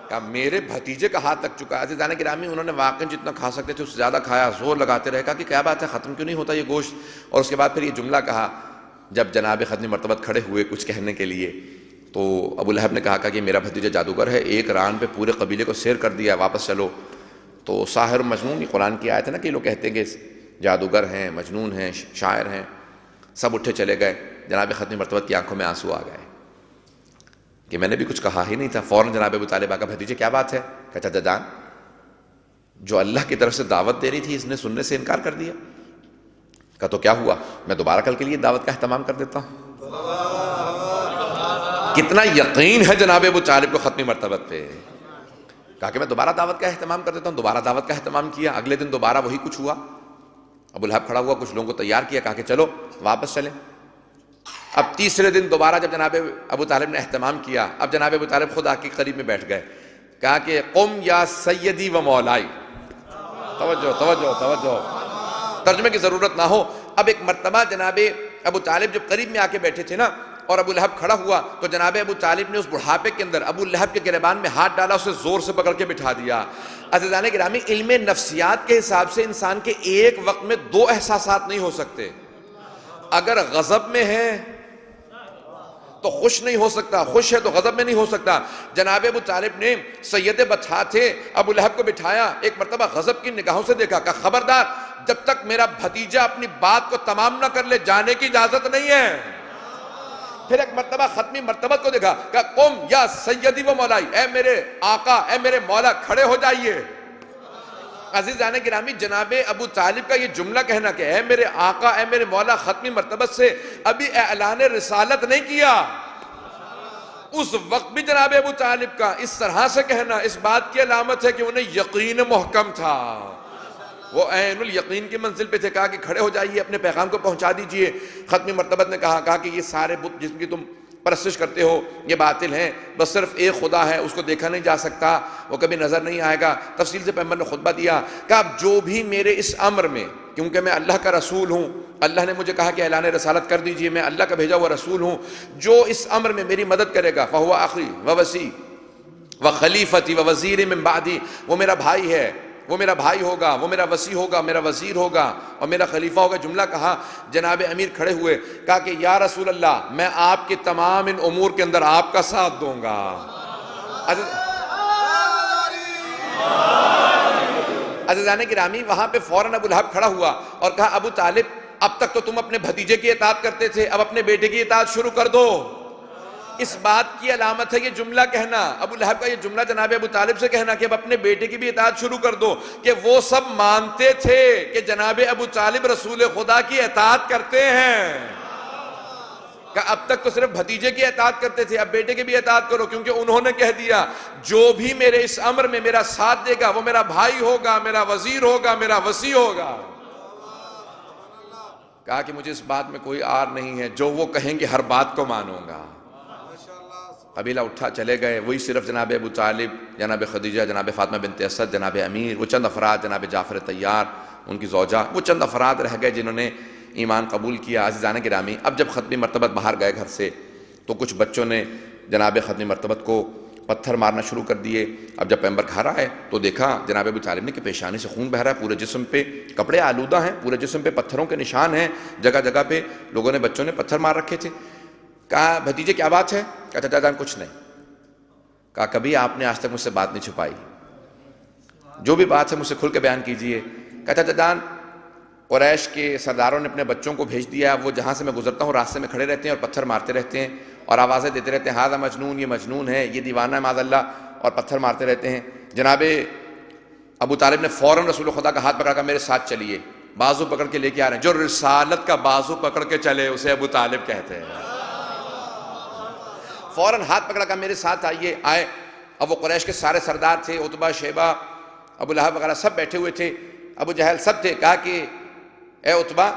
کہ میرے بھتیجے کا ہاتھ لگ چکا ہے. عزیزان گرامی، انہوں نے واقعی جتنا کھا سکتے تھے اس سے زیادہ کھایا، زور لگاتے رہے. کہا کہ کیا بات ہے، ختم کیوں نہیں ہوتا یہ گوشت؟ اور اس کے بعد پھر یہ جملہ کہا جب جناب ختم مرتبت کھڑے ہوئے کچھ کہنے کے لیے. تو ابو لہب نے کہا کہ میرا بھتیجا جادوگر ہے، ایک ران پہ پورے قبیلے کو سیر کر دیا، واپس چلو. تو ساحر مجنون، یہ قرآن کی آیت ہے نا کہ لوگ کہتے ہیں کہ جادوگر ہیں، مجنون ہیں، شاعر ہیں. سب اٹھے چلے گئے. جناب ختم مرتبت کی آنکھوں میں آنسو آ گئے کہ میں نے بھی کچھ کہا ہی نہیں تھا. فوراً جناب ابو طالب آقا، بھتیجے کیا بات ہے؟ کہتا چچا جان، جو اللہ کی طرف سے دعوت دے رہی تھی اس نے سننے سے انکار کر دیا. کہا تو کیا ہوا، میں دوبارہ کل کے لیے دعوت کا اہتمام کر دیتا ہوں. کتنا یقین ہے جناب ابو طالب کو ختمی مرتبت پہ. کہا کہ میں دوبارہ دعوت کا اہتمام کر دیتا ہوں. دوبارہ دعوت کا اہتمام کیا. اگلے دن دوبارہ وہی کچھ ہوا. ابو لہب کھڑا ہوا، کچھ لوگوں کو تیار کیا، کہا کہ چلو واپس چلیں. اب تیسرے دن دوبارہ جب جناب ابو طالب نے اہتمام کیا، اب جناب ابو طالب خود آ کے قریب میں بیٹھ گئے. کہا کہ قم یا سیدی و مولائی. توجہ توجہ توجہ، ترجمے کی ضرورت نہ ہو. اب ایک مرتبہ جناب ابو طالب جب قریب میں آ کے بیٹھے تھے نا، اور ابو لہب کھڑا ہوا، تو جناب ابو طالب نے اس بڑھاپے کے اندر ابو لہب کے گریبان میں ہاتھ ڈالا، اسے زور سے پکڑ کے بٹھا دیا. عزیزان گرامی، علم نفسیات کے حساب سے انسان کے ایک وقت میں دو احساسات نہیں ہو سکتے. اگر غضب میں ہے تو خوش نہیں ہو سکتا، خوش ہے تو غضب میں نہیں ہو سکتا. جناب ابو طالب نے سید بطحا تھے، ابو لہب کو بٹھایا، ایک مرتبہ غضب کی نگاہوں سے دیکھا. کہا خبردار، جب تک میرا بھتیجا اپنی بات کو تمام نہ کر لے جانے کی اجازت نہیں ہے. پھر ایک مرتبہ ختمی مرتبت کو دیکھا. کہا قم یا سیدی و مولائی، اے میرے آقا، اے میرے مولا، کھڑے ہو جائیے. عزیزان گرامی، جناب ابو طالب کا یہ جملہ کہنا کہ اے میرے آقا، اے میرے مولا، ختمی مرتبت سے ابھی اعلان رسالت نہیں کیا. اس وقت بھی جناب ابو طالب کا اس طرح سے کہنا اس بات کی علامت ہے کہ انہیں یقین محکم تھا. وہ عین الیقین کی منزل پہ تھے. کہا کہ کھڑے ہو جائیے، اپنے پیغام کو پہنچا دیجئے. ختمی مرتبت نے کہا کہ یہ سارے بت جس کی تم پرستش کرتے ہو یہ باطل ہیں، بس صرف ایک خدا ہے، اس کو دیکھا نہیں جا سکتا، وہ کبھی نظر نہیں آئے گا. تفصیل سے پیغمبر نے خطبہ دیا. کہا اب جو بھی میرے اس امر میں، کیونکہ میں اللہ کا رسول ہوں، اللہ نے مجھے کہا کہ اعلان رسالت کر دیجئے، میں اللہ کا بھیجا ہوا رسول ہوں، جو اس امر میں میری مدد کرے گا فہو اخی و وصی و خلیفتی و وزیر من بعدی، وہ میرا بھائی ہے، وہ میرا بھائی ہوگا، وہ میرا وصی ہوگا، میرا وزیر ہوگا اور میرا خلیفہ ہوگا. جملہ کہا. جناب امیر کھڑے ہوئے. کہا کہ یا رسول اللہ، میں آپ کے تمام ان امور کے اندر آپ کا ساتھ دوں گا. عزیزان گرامی، وہاں پہ فوراً ابو لہب کھڑا ہوا اور کہا ابو طالب، اب تک تو تم اپنے بھتیجے کی اطاعت کرتے تھے، اب اپنے بیٹے کی اطاعت شروع کر دو. اس بات کی علامت ہے یہ جملہ کہنا، ابو لہب کا یہ جملہ جناب ابو طالب سے کہنا کہ اب اپنے بیٹے کی بھی اطاعت شروع کر دو. کہ وہ سب مانتے تھے کہ جناب ابو طالب رسول خدا کی اطاعت کرتے ہیں. کہ اب تک تو صرف بھتیجے کی اطاعت کرتے تھے، اب بیٹے کی بھی اطاعت کرو، کیونکہ انہوں نے کہہ دیا جو بھی میرے اس امر میں میرا ساتھ دے گا وہ میرا بھائی ہوگا، میرا وزیر ہوگا، میرا وصی ہوگا. کہا کہ مجھے اس بات میں کوئی آر نہیں ہے، جو وہ کہیں گے ہر بات کو مانوں گا. قبیلہ اٹھا چلے گئے. وہی صرف جناب ابو طالب، جناب خدیجہ، جناب فاطمہ بنت اسد، جناب امیر، وہ چند افراد، جناب جعفر طیار، ان کی زوجہ، وہ چند افراد رہ گئے جنہوں نے ایمان قبول کیا. عزیزان گرامی، اب جب ختمی مرتبت باہر گئے گھر سے تو کچھ بچوں نے جناب ختمی مرتبت کو پتھر مارنا شروع کر دیے. اب جب پیغمبر گھر آئے تو دیکھا جناب ابو طالب نے کہ پیشانی سے خون بہہ رہا ہے، پورے جسم پہ کپڑے آلودہ ہیں، پورے جسم پہ پتھروں کے نشان ہیں، جگہ جگہ پہ لوگوں نے، بچوں نے پتھر مار رکھے تھے. کہا بھتیجے کیا بات ہے؟ کہا چچا جان کچھ نہیں. کہا کبھی آپ نے آج تک مجھ سے بات نہیں چھپائی. جو بھی بات ہے مجھ سے کھل کے بیان کیجئے۔ کہتا جان قریش کے سرداروں نے اپنے بچوں کو بھیج دیا، وہ جہاں سے میں گزرتا ہوں راستے میں کھڑے رہتے ہیں اور پتھر مارتے رہتے ہیں اور آوازیں دیتے رہتے ہیں، ہاذا مجنون، یہ مجنون ہے، یہ دیوانہ ہے معاذ اللہ، اور پتھر مارتے رہتے ہیں۔ جناب ابو طالب نے فوراً رسول خدا کا ہاتھ پکڑا کر میرے ساتھ چلیے، بازو پکڑ کے لے کے آ رہے ہیں۔ جو رسالت کا بازو پکڑ کے چلے اسے ابو طالب کہتے ہیں۔ فوراً ہاتھ پکڑا کر میرے ساتھ آئے۔ اب وہ قریش کے سارے سردار تھے، عتبہ، شیبہ، ابو لہب وغیرہ سب بیٹھے ہوئے تھے، ابو جہل سب تھے۔ کہا کہ اے عتبہ،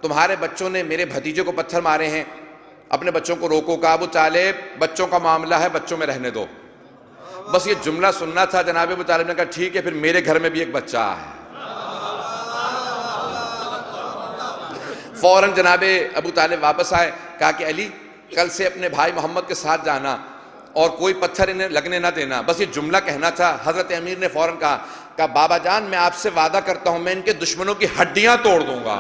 تمہارے بچوں نے میرے بھتیجے کو پتھر مارے ہیں، اپنے بچوں کو روکو۔ کہا ابو طالب بچوں کا معاملہ ہے، بچوں میں رہنے دو۔ بس یہ جملہ سننا تھا۔ جناب ابو طالب نے کہا ٹھیک ہے، پھر میرے گھر میں بھی ایک بچہ ہے۔ فوراً جناب ابو طالب واپس آئے، کہا کہ علی کل سے اپنے بھائی محمد کے ساتھ جانا اور کوئی پتھر انہیں لگنے نہ دینا، بس یہ جملہ کہنا تھا۔ حضرت امیر نے فوراً کہا بابا جان میں آپ سے وعدہ کرتا ہوں میں ان کے دشمنوں کی ہڈیاں توڑ دوں گا۔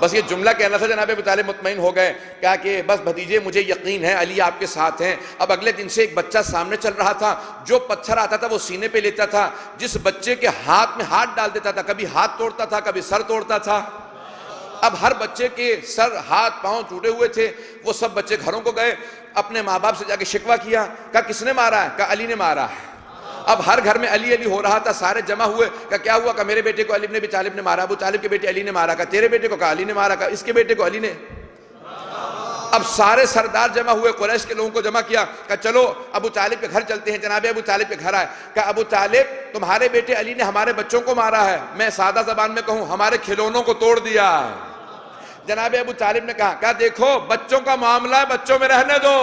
بس یہ جملہ کہنا تھا۔ جناب ابو طالب مطمئن ہو گئے، کہا کہ بس بھتیجے مجھے یقین ہے علی آپ کے ساتھ ہیں۔ اب اگلے دن سے ایک بچہ سامنے چل رہا تھا، جو پتھر آتا تھا وہ سینے پہ لیتا تھا، جس بچے کے ہاتھ میں ہاتھ ڈال دیتا تھا، کبھی ہاتھ توڑتا تھا کبھی سر توڑتا تھا۔ اب ہر بچے کے سر ہاتھ پاؤں ٹوٹے ہوئے تھے۔ وہ سب بچے گھروں کو گئے، اپنے ماں باپ سے جا کے شکوہ کیا، کہا کس نے مارا ہے؟ کہا علی نے مارا ہے۔ اب ہر گھر میں علی علی ہو رہا تھا، سارے جمع ہوئے۔ کہا کیا ہوا؟ کہا میرے بیٹے کو علی بن ابی طالب نے مارا، ابو طالب کے بیٹے علی نے مارا۔ کہا تیرے بیٹے کو؟ کہا علی نے مارا۔ کہا اس کے بیٹے کو؟ علی نے۔ اب سارے سردار جمع ہوئے، قریش کے لوگوں کو جمع کیا، کہا چلو ابو طالب کے گھر چلتے ہیں۔ جناب ابو طالب کے گھر آئے، کہا ابو طالب تمہارے بیٹے علی نے ہمارے بچوں کو مارا ہے، میں سادہ زبان میں کہوں ہمارے کھلونوں کو توڑ دیا۔ جناب ابو طالب نے کہا دیکھو بچوں کا معاملہ ہے، بچوں میں رہنے دو۔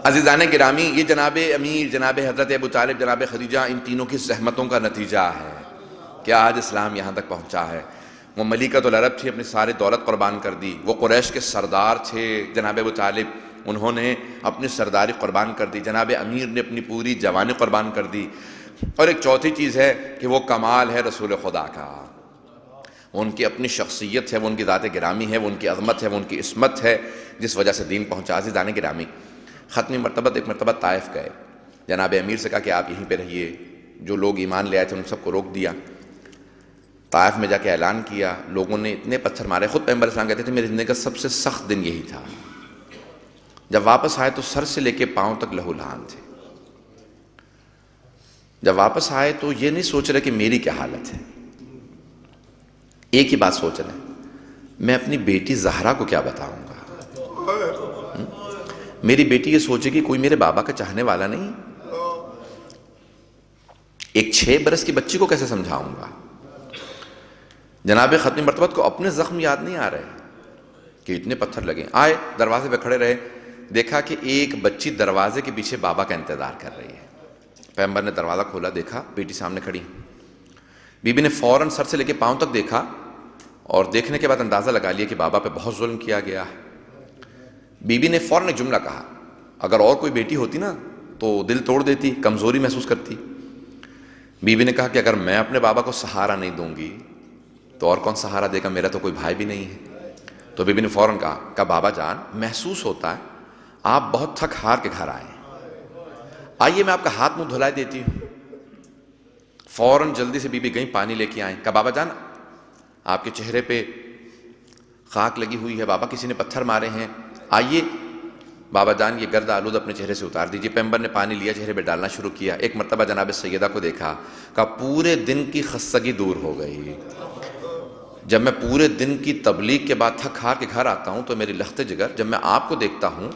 عزیزان گرامی، یہ جناب امیر، جناب حضرت ابو طالب، جناب خدیجہ، ان تینوں کی زحمتوں کا نتیجہ ہے کہ آج اسلام یہاں تک پہنچا ہے۔ وہ ملکۃ العرب تھی، اپنی ساری دولت قربان کر دی۔ وہ قریش کے سردار تھے جناب ابو طالب، انہوں نے اپنی سرداری قربان کر دی۔ جناب امیر نے اپنی پوری جوانی قربان کر دی۔ اور ایک چوتھی چیز ہے کہ وہ کمال ہے رسول خدا کا، وہ ان کی اپنی شخصیت ہے، وہ ان کی ذات گرامی ہے، وہ ان کی عظمت ہے، وہ ان کی عصمت ہے، جس وجہ سے دین پہنچا۔ عزیزان گرامی، ختمی مرتبہ ایک مرتبہ طائف گئے، جناب امیر سے کہا کہ آپ یہیں پہ رہیے۔ جو لوگ ایمان لے آئے تھے ان سب کو روک دیا۔ طائف میں جا کے اعلان کیا، لوگوں نے اتنے پتھر مارے۔ خود پیغمبر اسلام کہتے تھے میری زندگی کا سب سے سخت دن یہی تھا۔ جب واپس آئے تو سر سے لے کے پاؤں تک لہو لہان تھے۔ جب واپس آئے تو یہ نہیں سوچ رہے کہ میری کیا حالت ہے، ایک ہی بات سوچ رہے ہیں میں اپنی بیٹی زہرا کو کیا بتاؤں گا۔ میری بیٹی یہ سوچے کہ کوئی میرے بابا کا چاہنے والا نہیں، ایک 6 برس کی بچی کو کیسے سمجھاؤں گا۔ جناب ختمی مرتبہ کو اپنے زخم یاد نہیں آ رہے کہ اتنے پتھر لگے۔ آئے، دروازے پہ کھڑے رہے، دیکھا کہ ایک بچی دروازے کے پیچھے بابا کا انتظار کر رہی ہے۔ پیغمبر نے دروازہ کھولا، دیکھا بیٹی سامنے کھڑی۔ بی بی نے فوراً سر سے لے کے پاؤں تک دیکھا اور دیکھنے کے بعد اندازہ لگا لیا کہ بابا پہ بہت ظلم کیا گیا ہے۔ بی بی نے فوراً ایک جملہ کہا، اگر اور کوئی بیٹی ہوتی نا تو دل توڑ دیتی، کمزوری محسوس کرتی۔ بی بی نے کہا کہ اگر میں اپنے بابا کو سہارا نہیں دوں گی تو اور کون سہارا دے گا، میرا تو کوئی بھائی بھی نہیں ہے۔ تو بی بی نے فوراً کہا بابا جان محسوس ہوتا ہے آپ بہت تھک ہار کے گھر آئے، آئیے میں آپ کا ہاتھ منہ دھلا دیتی ہوں۔ فوراً جلدی سے بی بی گئیں، پانی لے کے آئیں۔ کہا بابا جان آپ کے چہرے پہ خاک لگی ہوئی ہے، بابا کسی نے پتھر مارے ہیں، آئیے بابا جان یہ گرد آلود اپنے چہرے سے اتار دیجیے۔ پیغمبر نے پانی لیا، چہرے پہ ڈالنا شروع کیا۔ ایک مرتبہ جناب سیدہ کو دیکھا، کہا پورے دن کی خستگی دور ہو گئی۔ جب میں پورے دن کی تبلیغ کے بعد تھک ہار کے گھر آتا ہوں تو میری لخت جگر، جب میں آپ کو دیکھتا ہوں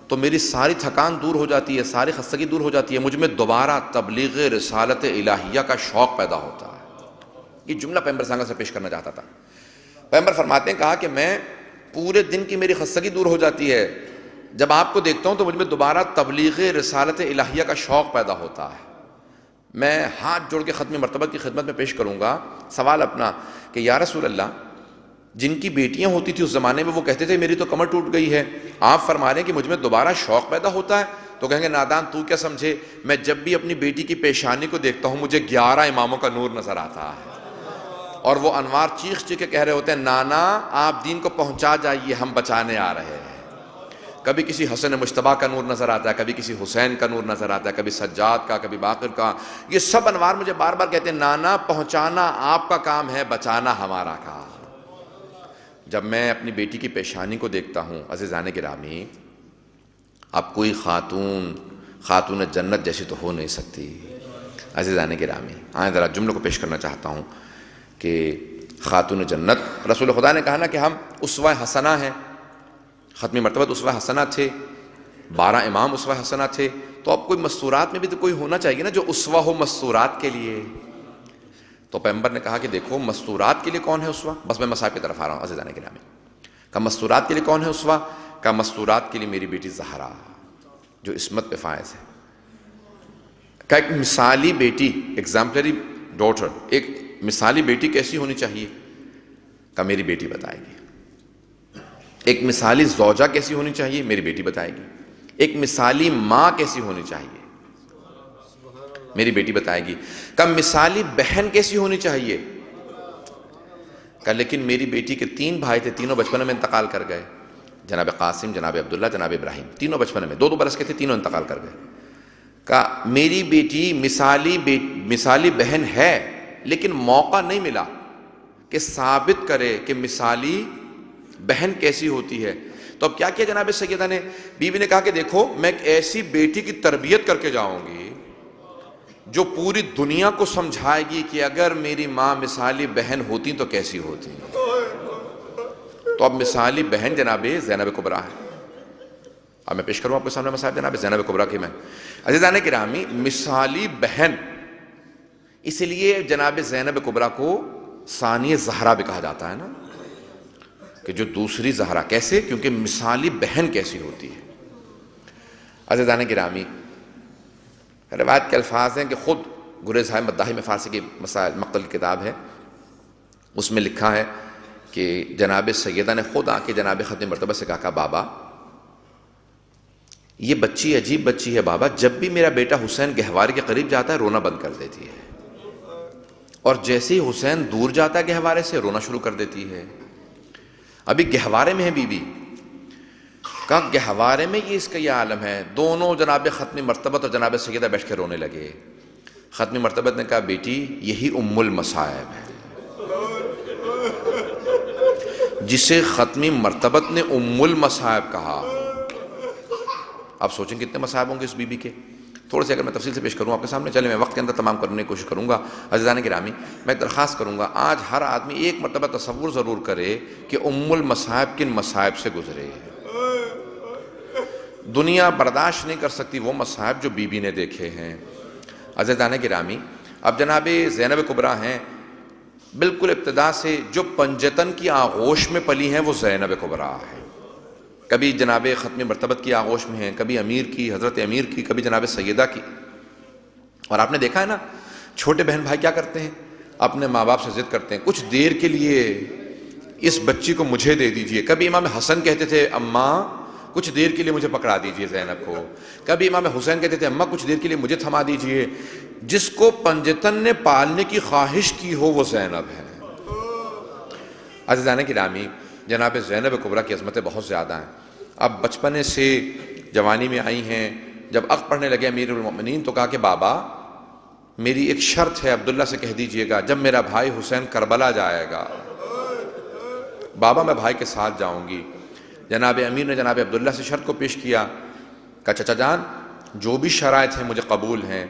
تو میری ساری تھکان دور ہو جاتی ہے، ساری خستگی دور ہو جاتی ہے، مجھ میں دوبارہ تبلیغ رسالت الہیہ کا شوق پیدا ہوتا ہے۔ یہ جملہ پیغمبر صلی اللہ علیہ وسلم سے پیش کرنا چاہتا تھا۔ پیغمبر فرماتے ہیں، کہا کہ میں پورے دن کی میری خستگی دور ہو جاتی ہے، جب آپ کو دیکھتا ہوں تو مجھ میں دوبارہ تبلیغ رسالت الہیہ کا شوق پیدا ہوتا ہے۔ میں ہاتھ جوڑ کے ختم مرتبہ کی خدمت میں پیش کروں گا سوال اپنا کہ یا رسول اللہ، جن کی بیٹیاں ہوتی تھی اس زمانے میں وہ کہتے تھے میری تو کمر ٹوٹ گئی ہے، آپ فرما رہے ہیں کہ مجھ میں دوبارہ شوق پیدا ہوتا ہے، تو کہیں گے نادان تو کیا سمجھے، میں جب بھی اپنی بیٹی کی پیشانی کو دیکھتا ہوں مجھے 11 اماموں کا نور نظر آتا ہے، اور وہ انوار چیخ چیخ کے کہہ رہے ہوتے ہیں نانا آپ دین کو پہنچا جائیے، ہم بچانے آ رہے ہیں۔ کبھی کسی حسن مجتبیٰ کا نور نظر آتا ہے، کبھی کسی حسین کا نور نظر آتا ہے، کبھی سجاد کا، کبھی باقر کا، یہ سب انوار مجھے بار بار کہتے ہیں نانا پہنچانا آپ کا کام ہے، بچانا ہمارا کام۔ جب میں اپنی بیٹی کی پیشانی کو دیکھتا ہوں عزیزان گرامی، اب کوئی خاتون جنت جیسی تو ہو نہیں سکتی عزیزان گرامی۔ آئیں ذرا جملوں کو پیش کرنا چاہتا ہوں کہ خاتون جنت، رسول خدا نے کہا نا کہ ہم اسوہ حسنہ ہیں، ختمی مرتبہ اسوہ حسنہ تھے، 12 امام اسوہ حسنہ تھے، تو اب کوئی مستورات میں بھی تو کوئی ہونا چاہیے نا جو اسوہ ہو مستورات کے لیے۔ تو پیغمبر نے کہا کہ دیکھو مستورات کے لیے کون ہے اسوہ، بس میں مصاحب کی طرف آ رہا ہوں عزیزان گرامی۔ کہ مستورات کے لیے کون ہے اسوہ، کہ مستورات کے لیے میری بیٹی زہرا جو عصمت پہ فائز ہے، کہ ایک مثالی بیٹی، ایگزامپلری ڈاٹر، ایک مثالی بیٹی کیسی ہونی چاہیے، کہ میری بیٹی بتائے گی۔ ایک مثالی زوجہ کیسی ہونی چاہیے، میری بیٹی بتائے گی۔ ایک مثالی ماں کیسی ہونی چاہیے، میری بیٹی بتائے گی۔ کہ مثالی بہن کیسی ہونی چاہیے، کہ لیکن میری بیٹی کے 3 بھائی تھے، تینوں بچپن میں انتقال کر گئے، جناب قاسم، جناب عبداللہ، جناب ابراہیم، تینوں بچپن میں 2 برس کے تھے، تینوں انتقال کر گئے۔ کہ میری بیٹی مثالی بہن ہے لیکن موقع نہیں ملا کہ ثابت کرے کہ مثالی بہن کیسی ہوتی ہے۔ تو اب کیا کیا جناب سیدہ نے، بیوی نے کہا کہ دیکھو میں ایک ایسی بیٹی کی تربیت کر کے جاؤں گی جو پوری دنیا کو سمجھائے گی کہ اگر میری ماں مثالی بہن ہوتی تو کیسی ہوتی۔ تو اب مثالی بہن جناب زینب کبریٰ ہے۔ اب میں پیش کروں آپ کے سامنے مصاحب جناب زینب کبریٰ کی میں، عزیزان گرامی مثالی بہن، اس لیے جناب زینب کبریٰ کو ثانی زہرا بھی کہا جاتا ہے نا، کہ جو دوسری زہرا، کیسے؟ کیونکہ مثالی بہن کیسی ہوتی ہے۔ عزیزان گرامی روایت کے الفاظ ہیں کہ خود گریز ہے مداحی میں فارسی کی مسائل مقتل کی کتاب ہے، اس میں لکھا ہے کہ جناب سیدہ نے خود آ کے جناب ختم مرتبہ سے کہا کہ بابا یہ بچی عجیب بچی ہے بابا، جب بھی میرا بیٹا حسین گہوارے کے قریب جاتا ہے رونا بند کر دیتی ہے، اور جیسے ہی حسین دور جاتا ہے گہوارے سے رونا شروع کر دیتی ہے۔ ابھی گہوارے میں ہے بی بی، کہا گہوارے میں اس کا یہ عالم ہے۔ دونوں جناب ختمی مرتبہ اور جناب سیدہ بیٹھ کے رونے لگے۔ ختمی مرتبہ نے کہا بیٹی یہی ام المصائب ہے، جسے ختمی مرتبت نے ام المصائب کہا۔ آپ سوچیں کتنے مصائب ہوں گے اس بی بی کے، تھوڑے سے اگر میں تفصیل سے پیش کروں آپ کے سامنے، چلے میں وقت کے اندر تمام کرنے کی کوشش کروں گا۔ عزیزان گرامی میں درخواست کروں گا آج ہر آدمی ایک مرتبہ تصور ضرور کرے کہ ام المصائب کن مصائب سے گزرے ہے۔ دنیا برداشت نہیں کر سکتی وہ مصائب جو بی بی نے دیکھے ہیں۔ عزیزان گرامی اب جناب زینب کبریٰ ہیں، بالکل ابتدا سے جو پنجتن کی آغوش میں پلی ہیں وہ زینب کبریٰ ہے۔ کبھی جناب ختم مرتبت کی آغوش میں ہیں، کبھی امیر کی، حضرت امیر کی، کبھی جناب سیدہ کی۔ اور آپ نے دیکھا ہے نا چھوٹے بہن بھائی کیا کرتے ہیں، اپنے ماں باپ سے ضد کرتے ہیں کچھ دیر کے لیے اس بچی کو مجھے دے دیجئے۔ کبھی امام حسن کہتے تھے اماں کچھ دیر کے لیے مجھے پکڑا دیجئے زینب کو، کبھی امام حسین کہتے تھے اماں کچھ دیر کے لیے مجھے تھما دیجئے۔ جس کو پنجتن نے پالنے کی خواہش کی ہو وہ زینب ہے۔ عزیزان گرامی جناب زینب کبریٰ کی عظمتیں بہت زیادہ ہیں۔ اب بچپنے سے جوانی میں آئی ہیں، جب عقد پڑھنے لگے امیر المؤمنین تو کہا کہ بابا میری ایک شرط ہے، عبداللہ سے کہہ دیجئے گا جب میرا بھائی حسین کربلا جائے گا بابا میں بھائی کے ساتھ جاؤں گی۔ جناب امیر نے جناب عبداللہ سے شرط کو پیش کیا کہ چچا جان جو بھی شرائط ہیں مجھے قبول ہیں،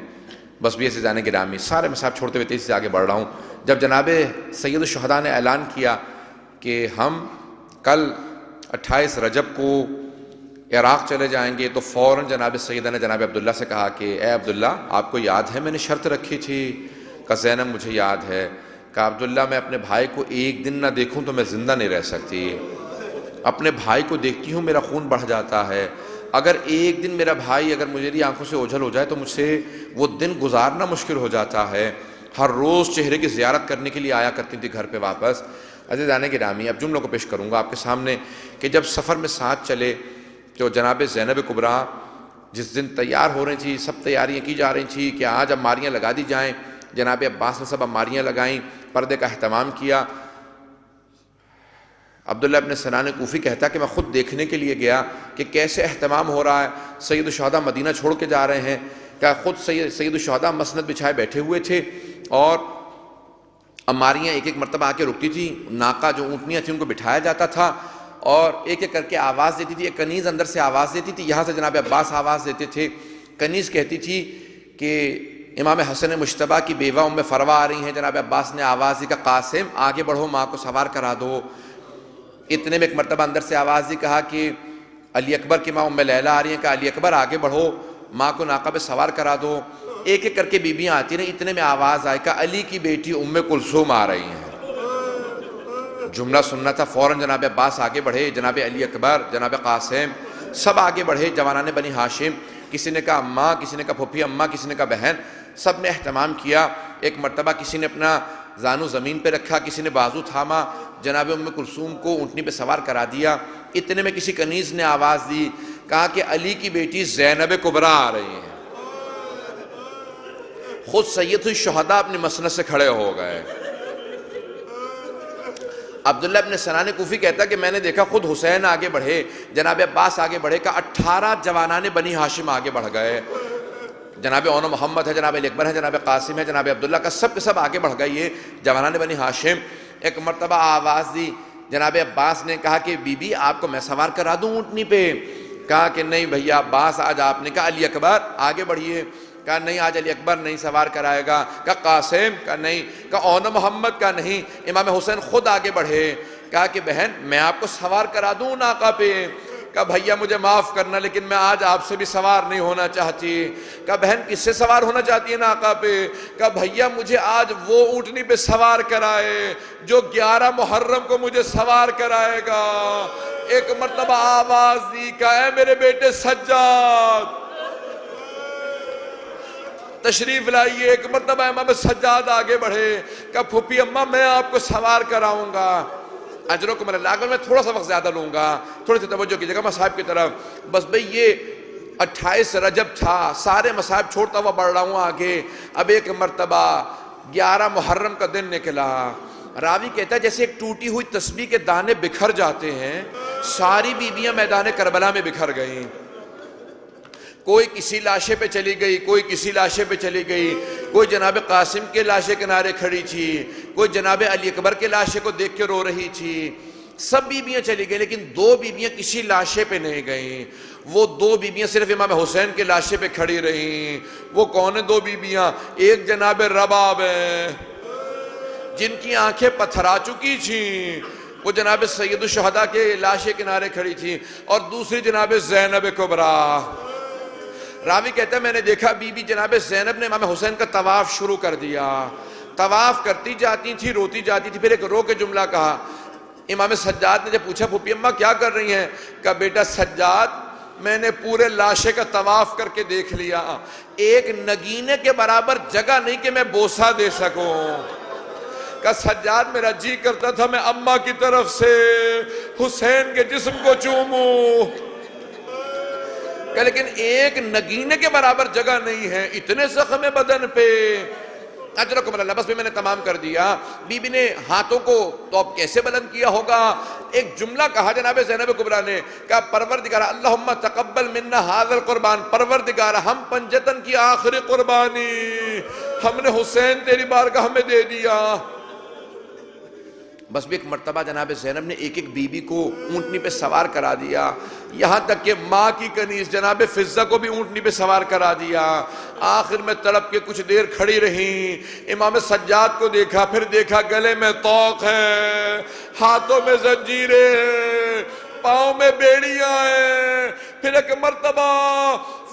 بس بھی ایسے جانے گرامی سارے مصائب چھوڑتے ہوئے تیزی سے آگے بڑھ رہا ہوں۔ جب جناب سید الشہداء نے اعلان کیا کہ ہم کل 28 رجب کو عراق چلے جائیں گے تو فوراً جناب سیدہ نے جناب عبداللہ سے کہا کہ اے عبداللہ آپ کو یاد ہے میں نے شرط رکھی تھی؟ کہ زینب مجھے یاد ہے۔ کہ عبداللہ میں اپنے بھائی کو ایک دن نہ دیکھوں تو میں زندہ نہیں رہ سکتی، اپنے بھائی کو دیکھتی ہوں میرا خون بڑھ جاتا ہے، اگر ایک دن میرا بھائی اگر میری آنکھوں سے اوجھل ہو جائے تو مجھ سے وہ دن گزارنا مشکل ہو جاتا ہے۔ ہر روز چہرے کی زیارت کرنے کے لیے آیا کرتی تھی گھر پہ واپس۔ عزیزان گرامی اب جملوں کو پیش کروں گا آپ کے سامنے کہ جب سفر میں ساتھ چلے تو جناب زینب کبریٰ جس دن تیار ہو رہی تھی، سب تیاریاں کی جا رہی تھیں کہ آج اماریاں لگا دی جائیں، جناب عباس نے سب اماریاں لگائیں، پردے کا اہتمام کیا۔ عبداللہ ابن سنان کوفی کہتا کہ میں خود دیکھنے کے لیے گیا کہ کیسے اہتمام ہو رہا ہے، سید الشہداء مدینہ چھوڑ کے جا رہے ہیں، کہ خود سید الشہداء مسند بچھائے بیٹھے ہوئے تھے، اور اماریاں ایک ایک مرتبہ آ کے رکتی تھی، ناقہ جو اونٹنیاں تھیں ان کو بٹھایا جاتا تھا، اور ایک ایک کر کے آواز دیتی تھی، ایک کنیز اندر سے آواز دیتی تھی، یہاں سے جناب عباس آواز دیتے تھے۔ کنیز کہتی تھی کہ امام حسن مجتبیٰ کی بیوہ ام فروا آ رہی ہیں، جناب عباس نے آواز دی کہ قاسم آگے بڑھو، ماں کو سوار کرا دو۔ اتنے میں ایک مرتبہ اندر سے آواز دی، کہا کہ علی اکبر کی ماں ام لیلہ آ رہی ہیں، کہ علی اکبر آگے بڑھو، ماں کو ناقہ پہ سوار کرا دو۔ ایک ایک کر کے بیویاں آتی رہیں، اتنے میں آواز آئی کہ علی کی بیٹی ام کلثوم آ رہی ہیں۔ جملہ سننا تھا، فوراً جناب عباس آگے بڑھے، جناب علی اکبر، جناب قاسم سب آگے بڑھے، جوانان بنی ہاشم، کسی نے کہا اماں، کسی نے کہا پھوپھی اماں، کسی نے کہا بہن، سب نے اہتمام کیا۔ ایک مرتبہ کسی نے اپنا زانو زمین پہ رکھا، کسی نے بازو تھاما، جناب ام کلثوم کو اونٹنی پہ سوار کرا دیا۔ اتنے میں کسی کنیز نے آواز دی، کہا کہ علی کی بیٹی زینب کبریٰ آ رہی ہیں۔ خود سید الشہداء اپنی مسند سے کھڑے ہو گئے۔ عبداللہ ابن سنان کوفی کہتا کہ میں نے دیکھا خود حسین آگے بڑھے، جناب عباس آگے بڑھے، کہ 18 جوانان بنی ہاشم آگے بڑھ گئے، جناب اون محمد ہے، جناب علی اکبر ہے، جناب قاسم ہے، جناب عبداللہ کا سب کے سب آگے بڑھ گئے، یہ جوانان بنی ہاشم۔ ایک مرتبہ آواز دی، جناب عباس نے کہا کہ بی بی آپ کو میں سوار کرا دوں اونٹنی پہ؟ کہا کہ نہیں بھیا عباس، آج آپ نے کہا علی اکبر آگے بڑھیے، کہا نہیں آج علی اکبر نہیں سوار کرائے گا، کہا قاسم، کہا نہیں، کہا اون محمد، کا نہیں، امام حسین خود آگے بڑھے، کہا کہ بہن میں آپ کو سوار کرا دوں ناقہ پہ؟ کہا بھیا مجھے معاف کرنا لیکن میں آج آپ سے بھی سوار نہیں ہونا چاہتی۔ کہا بہن کس سے سوار ہونا چاہتی ہے ناقہ پہ؟ کہا بھیا مجھے آج وہ اونٹنی پہ سوار کرائے جو 11 محرم کو مجھے سوار کرائے گا۔ ایک مرتبہ آواز دی، کہا اے میرے بیٹے سجاد تشریف لائیے۔ ایک مرتبہ امام سجاد آگے بڑھے، کہا پھوپھی اماں میں آپ کو سوار کراؤں گا، اجرکم اللہ۔ اگر میں تھوڑا سا وقت زیادہ لوں گا، تھوڑی سی توجہ کیجیے گا مصاحب کی طرف۔ بس بھئی یہ 28 رجب تھا، سارے مصاحب چھوڑتا ہوا بڑھ رہا ہوں آگے۔ اب ایک مرتبہ 11 محرم کا دن نکلا، راوی کہتا ہے جیسے ایک ٹوٹی ہوئی تسبیح کے دانے بکھر جاتے ہیں، ساری بیویاں میدان کربلا میں بکھر گئیں۔ کوئی کسی لاشے پہ چلی گئی، کوئی کسی لاشے پہ چلی گئی، کوئی جناب قاسم کے لاشے کنارے کھڑی تھی، کوئی جناب علی اکبر کے لاشے کو دیکھ کے رو رہی تھی، سب بیویاں چلی گئی، لیکن 2 بیویاں کسی لاشے پہ نہیں گئیں۔ وہ 2 بیویاں صرف امام حسین کے لاشے پہ کھڑی رہیں۔ وہ کون ہیں 2 بیویاں؟ ایک جناب رباب ہے جن کی آنکھیں پتھرا چکی تھیں، وہ جناب سید الشہداء کے لاشے کنارے کھڑی تھی، اور دوسری جناب زینب کبریٰ۔ راوی کہتا ہے میں نے دیکھا بی بی جناب زینب نے امام حسین کا طواف شروع کر دیا، طواف کرتی جاتی تھی، روتی جاتی تھی، پھر ایک رو کے جملہ کہا۔ امام سجاد نے جب پوچھا پھوپھی اماں کیا کر رہی ہیں؟ کہا بیٹا سجاد میں نے پورے لاشے کا طواف کر کے دیکھ لیا، ایک نگینے کے برابر جگہ نہیں کہ میں بوسہ دے سکوں۔ کہا سجاد میرا جی کرتا تھا میں اماں کی طرف سے حسین کے جسم کو چوموں، کہ لیکن ایک نگینے کے برابر جگہ نہیں ہے، اتنے زخم بدن پہ۔ اجرکم اللہ۔ بس بھی میں نے تمام کر دیا۔ بی بی نے ہاتھوں کو تو اب کیسے بلند کیا ہوگا؟ ایک جملہ کہا جناب زینب کبریٰ نے، کہا پروردگار اللہم تقبل منا ھذا القربان، پروردگار ہم پنجتن کی آخری قربانی ہم نے حسین تیری بارگاہ میں دے دیا۔ بس بھی ایک مرتبہ جناب زینب نے ایک ایک بی بی کو اونٹنی پہ سوار کرا دیا، یہاں تک کہ ماں کی کنیز جناب فضہ کو بھی اونٹنی پہ سوار کرا دیا۔ آخر میں تڑپ کے کچھ دیر کھڑی رہیں، امام سجاد کو دیکھا، پھر دیکھا گلے میں طوق ہے، ہاتھوں میں زنجیریں ہیں، پاؤں میں بیڑیاں ہیں۔ پھر ایک مرتبہ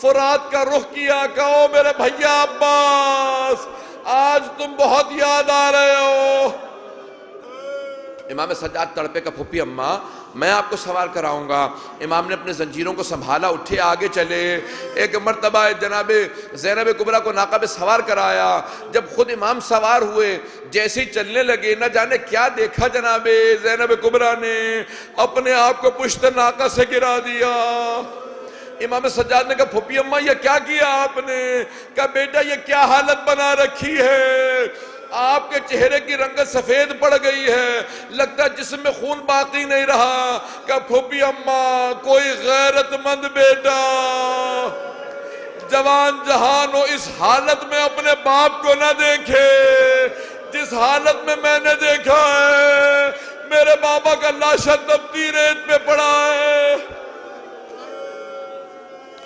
فرات کا رخ کیا، کہو میرے بھیا عباس آج تم بہت یاد آ رہے ہو۔ امام سجاد تڑپے کا پھوپھی اماں میں آپ کو سوار کراؤں گا۔ امام نے اپنے زنجیروں کو سنبھالا، اٹھے آگے چلے۔ ایک مرتبہ جناب زینب کبریٰ کو ناقہ پہ سوار کرایا، جب خود امام سوار ہوئے جیسے ہی چلنے لگے نہ جانے کیا دیکھا جناب زینب کبریٰ نے، اپنے آپ کو پشت ناقہ سے گرا دیا۔ امام سجاد نے کہا پھوپھی اماں یہ کیا کیا آپ نے؟ کہا بیٹا یہ کیا حالت بنا رکھی ہے، آپ کے چہرے کی رنگت سفید پڑ گئی ہے، لگتا ہے جسم میں خون باقی نہیں رہا۔ کہا پھوپھی اماں کوئی غیرت مند بیٹا جوان جہان ہو اس حالت میں اپنے باپ کو نہ دیکھے جس حالت میں میں نے دیکھا ہے۔ میرے بابا کا لاشا تپتی ریت پہ پڑا ہے۔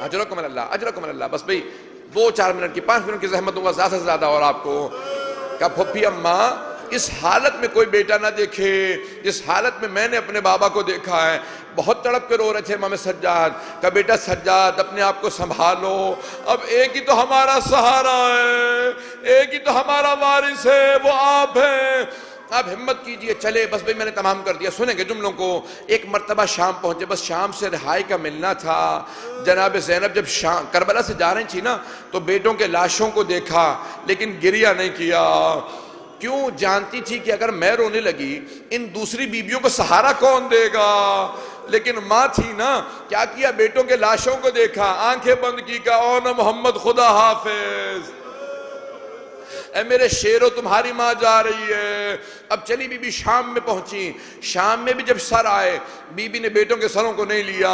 اجرکم اللہ اجرکم اللہ۔ بس بھئی 2-4 منٹ کی 5 منٹ کی زحمت دوں گا زیادہ سے زیادہ اور آپ کو۔ کہا پھوپھی اماں اس حالت میں کوئی بیٹا نہ دیکھے جس حالت میں میں نے اپنے بابا کو دیکھا ہے۔ بہت تڑپ کے رو رہے تھے امام سجاد۔ کہا بیٹا سجاد اپنے آپ کو سنبھالو، اب ایک ہی تو ہمارا سہارا ہے، ایک ہی تو ہمارا وارث ہے، وہ آپ ہیں، آپ ہمت کیجئے چلے۔ بس بھئی میں نے تمام کر دیا، سنیں گے جملوں کو۔ ایک مرتبہ شام پہنچے، بس شام سے رہائی کا ملنا تھا۔ جناب زینب جب کربلا سے جا رہی تھی نا تو بیٹوں کے لاشوں کو دیکھا لیکن گریہ نہیں کیا۔ کیوں؟ جانتی تھی کہ اگر میں رونے لگی ان دوسری بیویوں کو سہارا کون دے گا، لیکن ماں تھی نا، کیا کیا بیٹوں کے لاشوں کو دیکھا، آنکھیں بند کی، کہا او نا محمد خدا حافظ، اے میرے شیرو تمہاری ماں جا رہی ہے۔ اب چلی بی بی شام میں پہنچی، شام میں بھی جب سر آئے بی بی نے بیٹوں کے سروں کو نہیں لیا،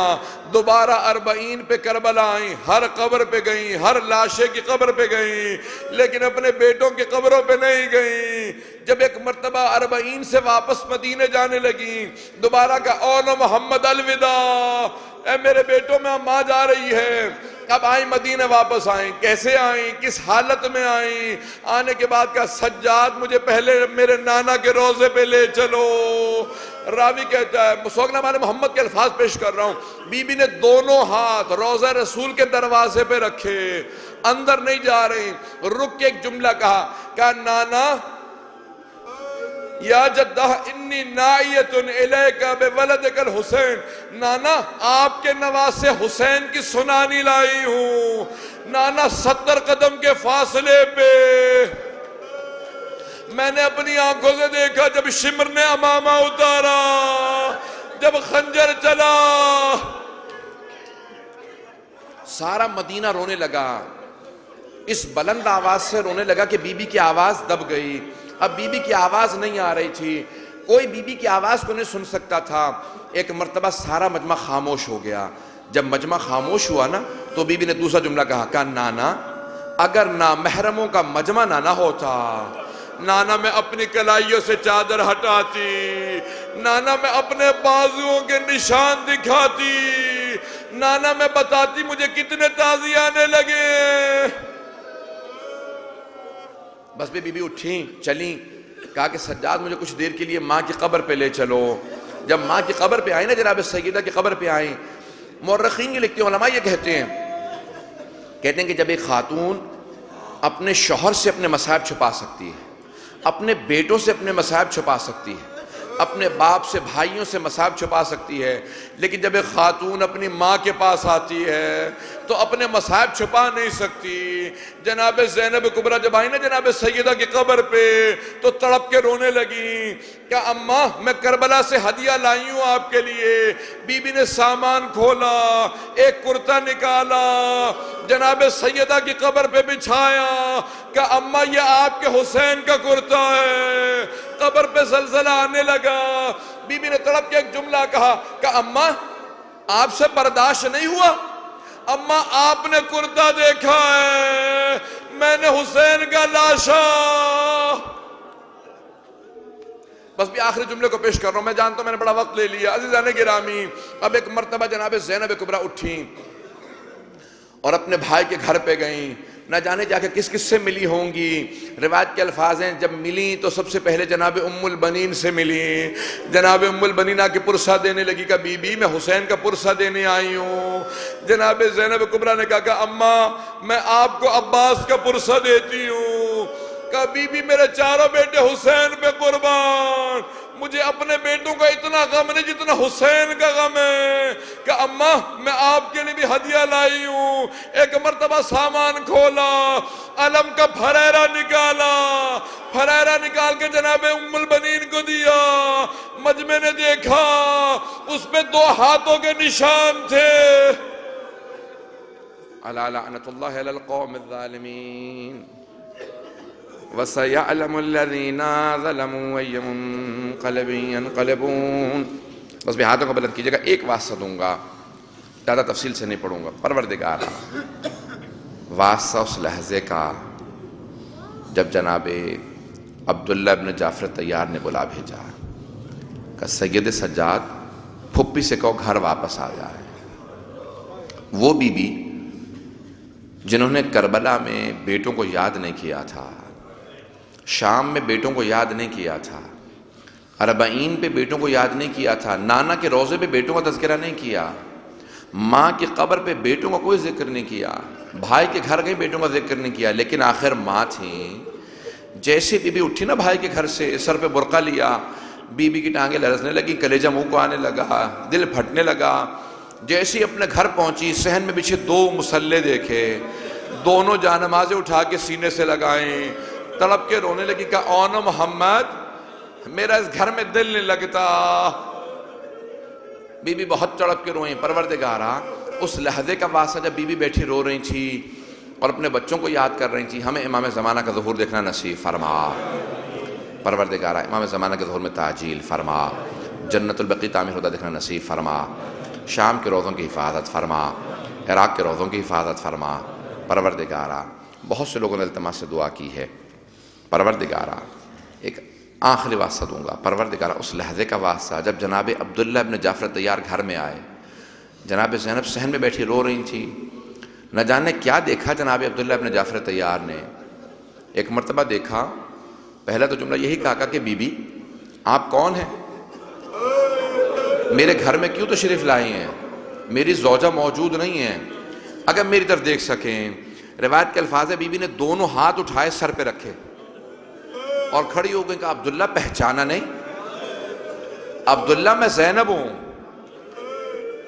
دوبارہ 40 پہ کربلا آئیں، ہر قبر پہ گئیں، ہر لاشے کی قبر پہ گئیں، لیکن اپنے بیٹوں کی قبروں پہ نہیں گئیں۔ جب ایک مرتبہ 40 سے واپس مدینے جانے لگیں، دوبارہ کہا او نا محمد الوداع، اے میرے بیٹوں میں ماں جا رہی ہے۔ اب آئیں مدینہ واپس آئیں، کیسے آئیں، کس حالت میں آئیں؟ آنے کے بعد کہا سجاد مجھے پہلے میرے نانا کے روزے پہ لے چلو۔ راوی کہتا ہے مسوگنا مانے محمد کے الفاظ پیش کر رہا ہوں، بی بی نے دونوں ہاتھ روزہ رسول کے دروازے پہ رکھے، اندر نہیں جا رہے، رک کے ایک جملہ کہا نانا یا جدہ انی نائیت الیک بولدک الحسین، نانا آپ کے نواسے حسین کی سنانی لائی ہوں۔ نانا 70 قدم کے فاصلے پہ میں نے اپنی آنکھوں سے دیکھا جب شمر نے امامہ اتارا، جب خنجر چلا، سارا مدینہ رونے لگا، اس بلند آواز سے رونے لگا کہ بی بی کی آواز دب گئی۔ اب بی بی کی آواز نہیں آ رہی تھی، کوئی بی بی کی آواز کو نہیں سن سکتا تھا۔ ایک مرتبہ سارا مجمع خاموش ہو گیا۔ جب مجمع خاموش ہوا نا تو بی بی نے دوسرا جملہ کہا نانا اگر نامحرموں کا مجمع نہ ہوتا، نانا میں اپنی کلائیوں سے چادر ہٹاتی، نانا میں اپنے بازوؤں کے نشان دکھاتی، نانا میں بتاتی مجھے کتنے تازی آنے لگے۔ بس بی بی اٹھیں چلیں، کہا کہ سجاد مجھے کچھ دیر کے لیے ماں کی قبر پہ لے چلو۔ جب ماں کی قبر پہ آئیں نا، جناب سیدہ کی قبر پہ آئیں، مورخین یہ لکھتے ہیں، علماء یہ کہتے ہیں کہ جب ایک خاتون اپنے شوہر سے اپنے مصائب چھپا سکتی ہے، اپنے بیٹوں سے اپنے مصائب چھپا سکتی ہے، اپنے باپ سے بھائیوں سے مصائب چھپا سکتی ہے، لیکن جب ایک خاتون اپنی ماں کے پاس آتی ہے تو اپنے مصائب چھپا نہیں سکتی۔ جناب زینب کبریٰ جب آئی نا جناب سیدہ کی قبر پہ تو تڑپ کے رونے لگی کہ اماں میں کربلا سے ہدیہ لائی ہوں آپ کے لیے۔ بی بی نے سامان کھولا، ایک کرتا نکالا، جناب سیدہ کی قبر پہ بچھایا کہ اماں یہ آپ کے حسین کا کرتا ہے۔ قبر پہ زلزلہ آنے لگا، بی بی نے تڑپ کے ایک جملہ کہا کہ اماں آپ سے برداشت نہیں ہوا، اماں آپ نے کرتا دیکھا ہے، میں نے حسین کا لاشا۔ بس بھی آخری جملے کو پیش کر رہا ہوں، میں جانتا ہوں میں نے بڑا وقت لے لیا۔ عزیزان گرامی، اب ایک مرتبہ جناب زینب کبریٰ اٹھیں اور اپنے بھائی کے گھر پہ گئیں، نہ جانے جا کے کس کس سے ملی ہوں گی۔ روایت کے الفاظ ہیں جب ملی تو سب سے پہلے جناب ام البنین سے ملی۔ جناب ام البنین آ کے پرسہ دینے لگی کہ بی بی میں حسین کا پرسہ دینے آئی ہوں۔ جناب زینب کبریٰ نے کہا کہ اماں میں آپ کو عباس کا پرسہ دیتی ہوں۔ کہ بی بی میرے چاروں بیٹے حسین پہ قربان، مجھے اپنے بیٹوں کا اتنا غم نہیں جتنا حسین کا غم ہے کہ اماں میں آپ کے لیے بھی ہدیہ لائی ہوں۔ ایک مرتبہ سامان کھولا، علم کا پھریرا نکالا، پھریرا نکال کے جناب ام البنین کو دیا۔ مجمع نے دیکھا اس پہ 2 ہاتھوں کے نشان تھے۔ الا لعنۃ اللہ علی القوم الظالمین وَسَيَعْلَمُ الَّذِينَ ظَلَمُوا أَيَّ مُنقَلَبٍ يَنقَلِبُونَ۔ بس بھی ہاتھوں کو بلند کیجیے گا، ایک واسطہ دوں گا، زیادہ تفصیل سے نہیں پڑھوں گا۔ پروردگارا، واسطہ اس لحظے کا جب جناب عبداللہ ابن جعفر طیار نے بلا بھیجا کہ سید سجاد پھپھی سے کہو گھر واپس آ جائے۔ وہ بی بی جنہوں نے کربلا میں بیٹوں کو یاد نہیں کیا تھا، شام میں بیٹوں کو یاد نہیں کیا تھا، اربعین پہ بیٹوں کو یاد نہیں کیا تھا، نانا کے روضے پہ بیٹوں کا تذکرہ نہیں کیا، ماں کی قبر پہ بیٹوں کا کوئی ذکر نہیں کیا، بھائی کے گھر گئی بیٹوں کا ذکر نہیں کیا، لیکن آخر ماں تھیں۔ جیسے بی بی اٹھی نا بھائی کے گھر سے، سر پہ برقع لیا، بی بی کی ٹانگیں لرزنے لگی، کلیجہ منہ کو آنے لگا، دل پھٹنے لگا۔ جیسے ہی اپنے گھر پہنچی، صحن میں بچھے 2 مصلے دیکھے، دونوں جانمازیں اٹھا کے سینے سے لگائیں، تڑپ کے رونے لگی کہ اون محمد میرا اس گھر میں دل نہیں لگتا۔ بی بی بہت تڑپ کے روئیں۔ پروردگارا، اس لحظے کا واسطہ جب بی بی بیٹھی رو رہی تھی اور اپنے بچوں کو یاد کر رہی تھی، ہمیں امام زمانہ کا ظہور دیکھنا نصیب فرما۔ پروردگارا، امام زمانہ کے ظہور میں تعجیل فرما، جنت البقیع تعمیر ہوتا دیکھنا نصیب فرما، شام کے روزوں کی حفاظت فرما، عراق کے روزوں کی حفاظت فرما۔ پروردگارا، بہت سے لوگوں نے التماس سے دعا کی ہے۔ پروردگارا، ایک آخری واسطہ دوں گا۔ پروردگارا، اس لحظے کا واسطہ جب جناب عبداللہ ابن جعفر طیار گھر میں آئے، جناب زینب صحن میں بیٹھی رو رہی تھی، نہ جانے کیا دیکھا جناب عبداللہ ابن جعفر طیار نے۔ ایک مرتبہ دیکھا، پہلا تو جملہ یہی کہا کہ بی بی آپ کون ہیں؟ میرے گھر میں کیوں تشریف لائی ہیں؟ میری زوجہ موجود نہیں ہیں، اگر میری طرف دیکھ سکیں۔ روایت کے الفاظ ہے، بی بی نے دونوں ہاتھ اٹھائے سر پہ رکھے اور کھڑی ہو گئی کہ عبداللہ پہچانا نہیں؟ عبداللہ میں زینب ہوں،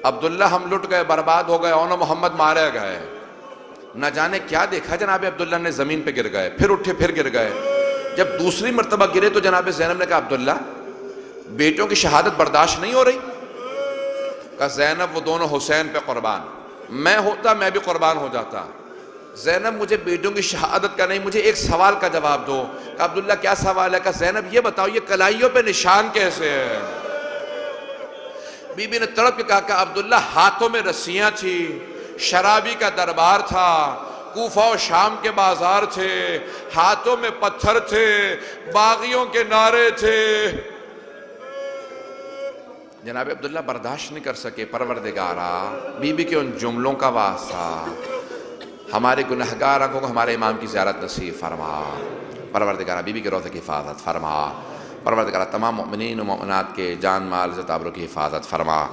عبداللہ ہم لٹ گئے، برباد ہو گئے، اون محمد مارے گئے۔ نہ جانے کیا دیکھا جناب عبداللہ نے، زمین پہ گر گئے، پھر اٹھے پھر گر گئے۔ جب دوسری مرتبہ گرے تو جناب زینب نے کہا عبداللہ بیٹوں کی شہادت برداشت نہیں ہو رہی؟ کہا زینب وہ دونوں حسین پہ قربان، میں ہوتا میں بھی قربان ہو جاتا۔ زینب مجھے بیٹوں کی شہادت کا نہیں، مجھے ایک سوال کا جواب دو۔ کہا عبداللہ کیا سوال ہے؟ کہا زینب یہ بتاؤ یہ کلائیوں پہ نشان کیسے ہے؟ بی بی نے تڑپ کے کہا کہ عبداللہ ہاتھوں میں رسیاں تھی، شرابی کا دربار تھا، کوفہ و شام کے بازار تھے، ہاتھوں میں پتھر تھے، باغیوں کے نعرے تھے۔ جناب عبداللہ برداشت نہیں کر سکے۔ پروردگارا، بی بی کے ان جملوں کا واسطہ ہمارے گنہگار آنکھوں کو ہمارے امام کی زیارت نصیب فرما۔ پروردگارا، بی بی کے روضے کی حفاظت فرما۔ پروردگارا، تمام مؤمنین و مؤمنات کے جان مال عزت آبرو کی حفاظت فرما۔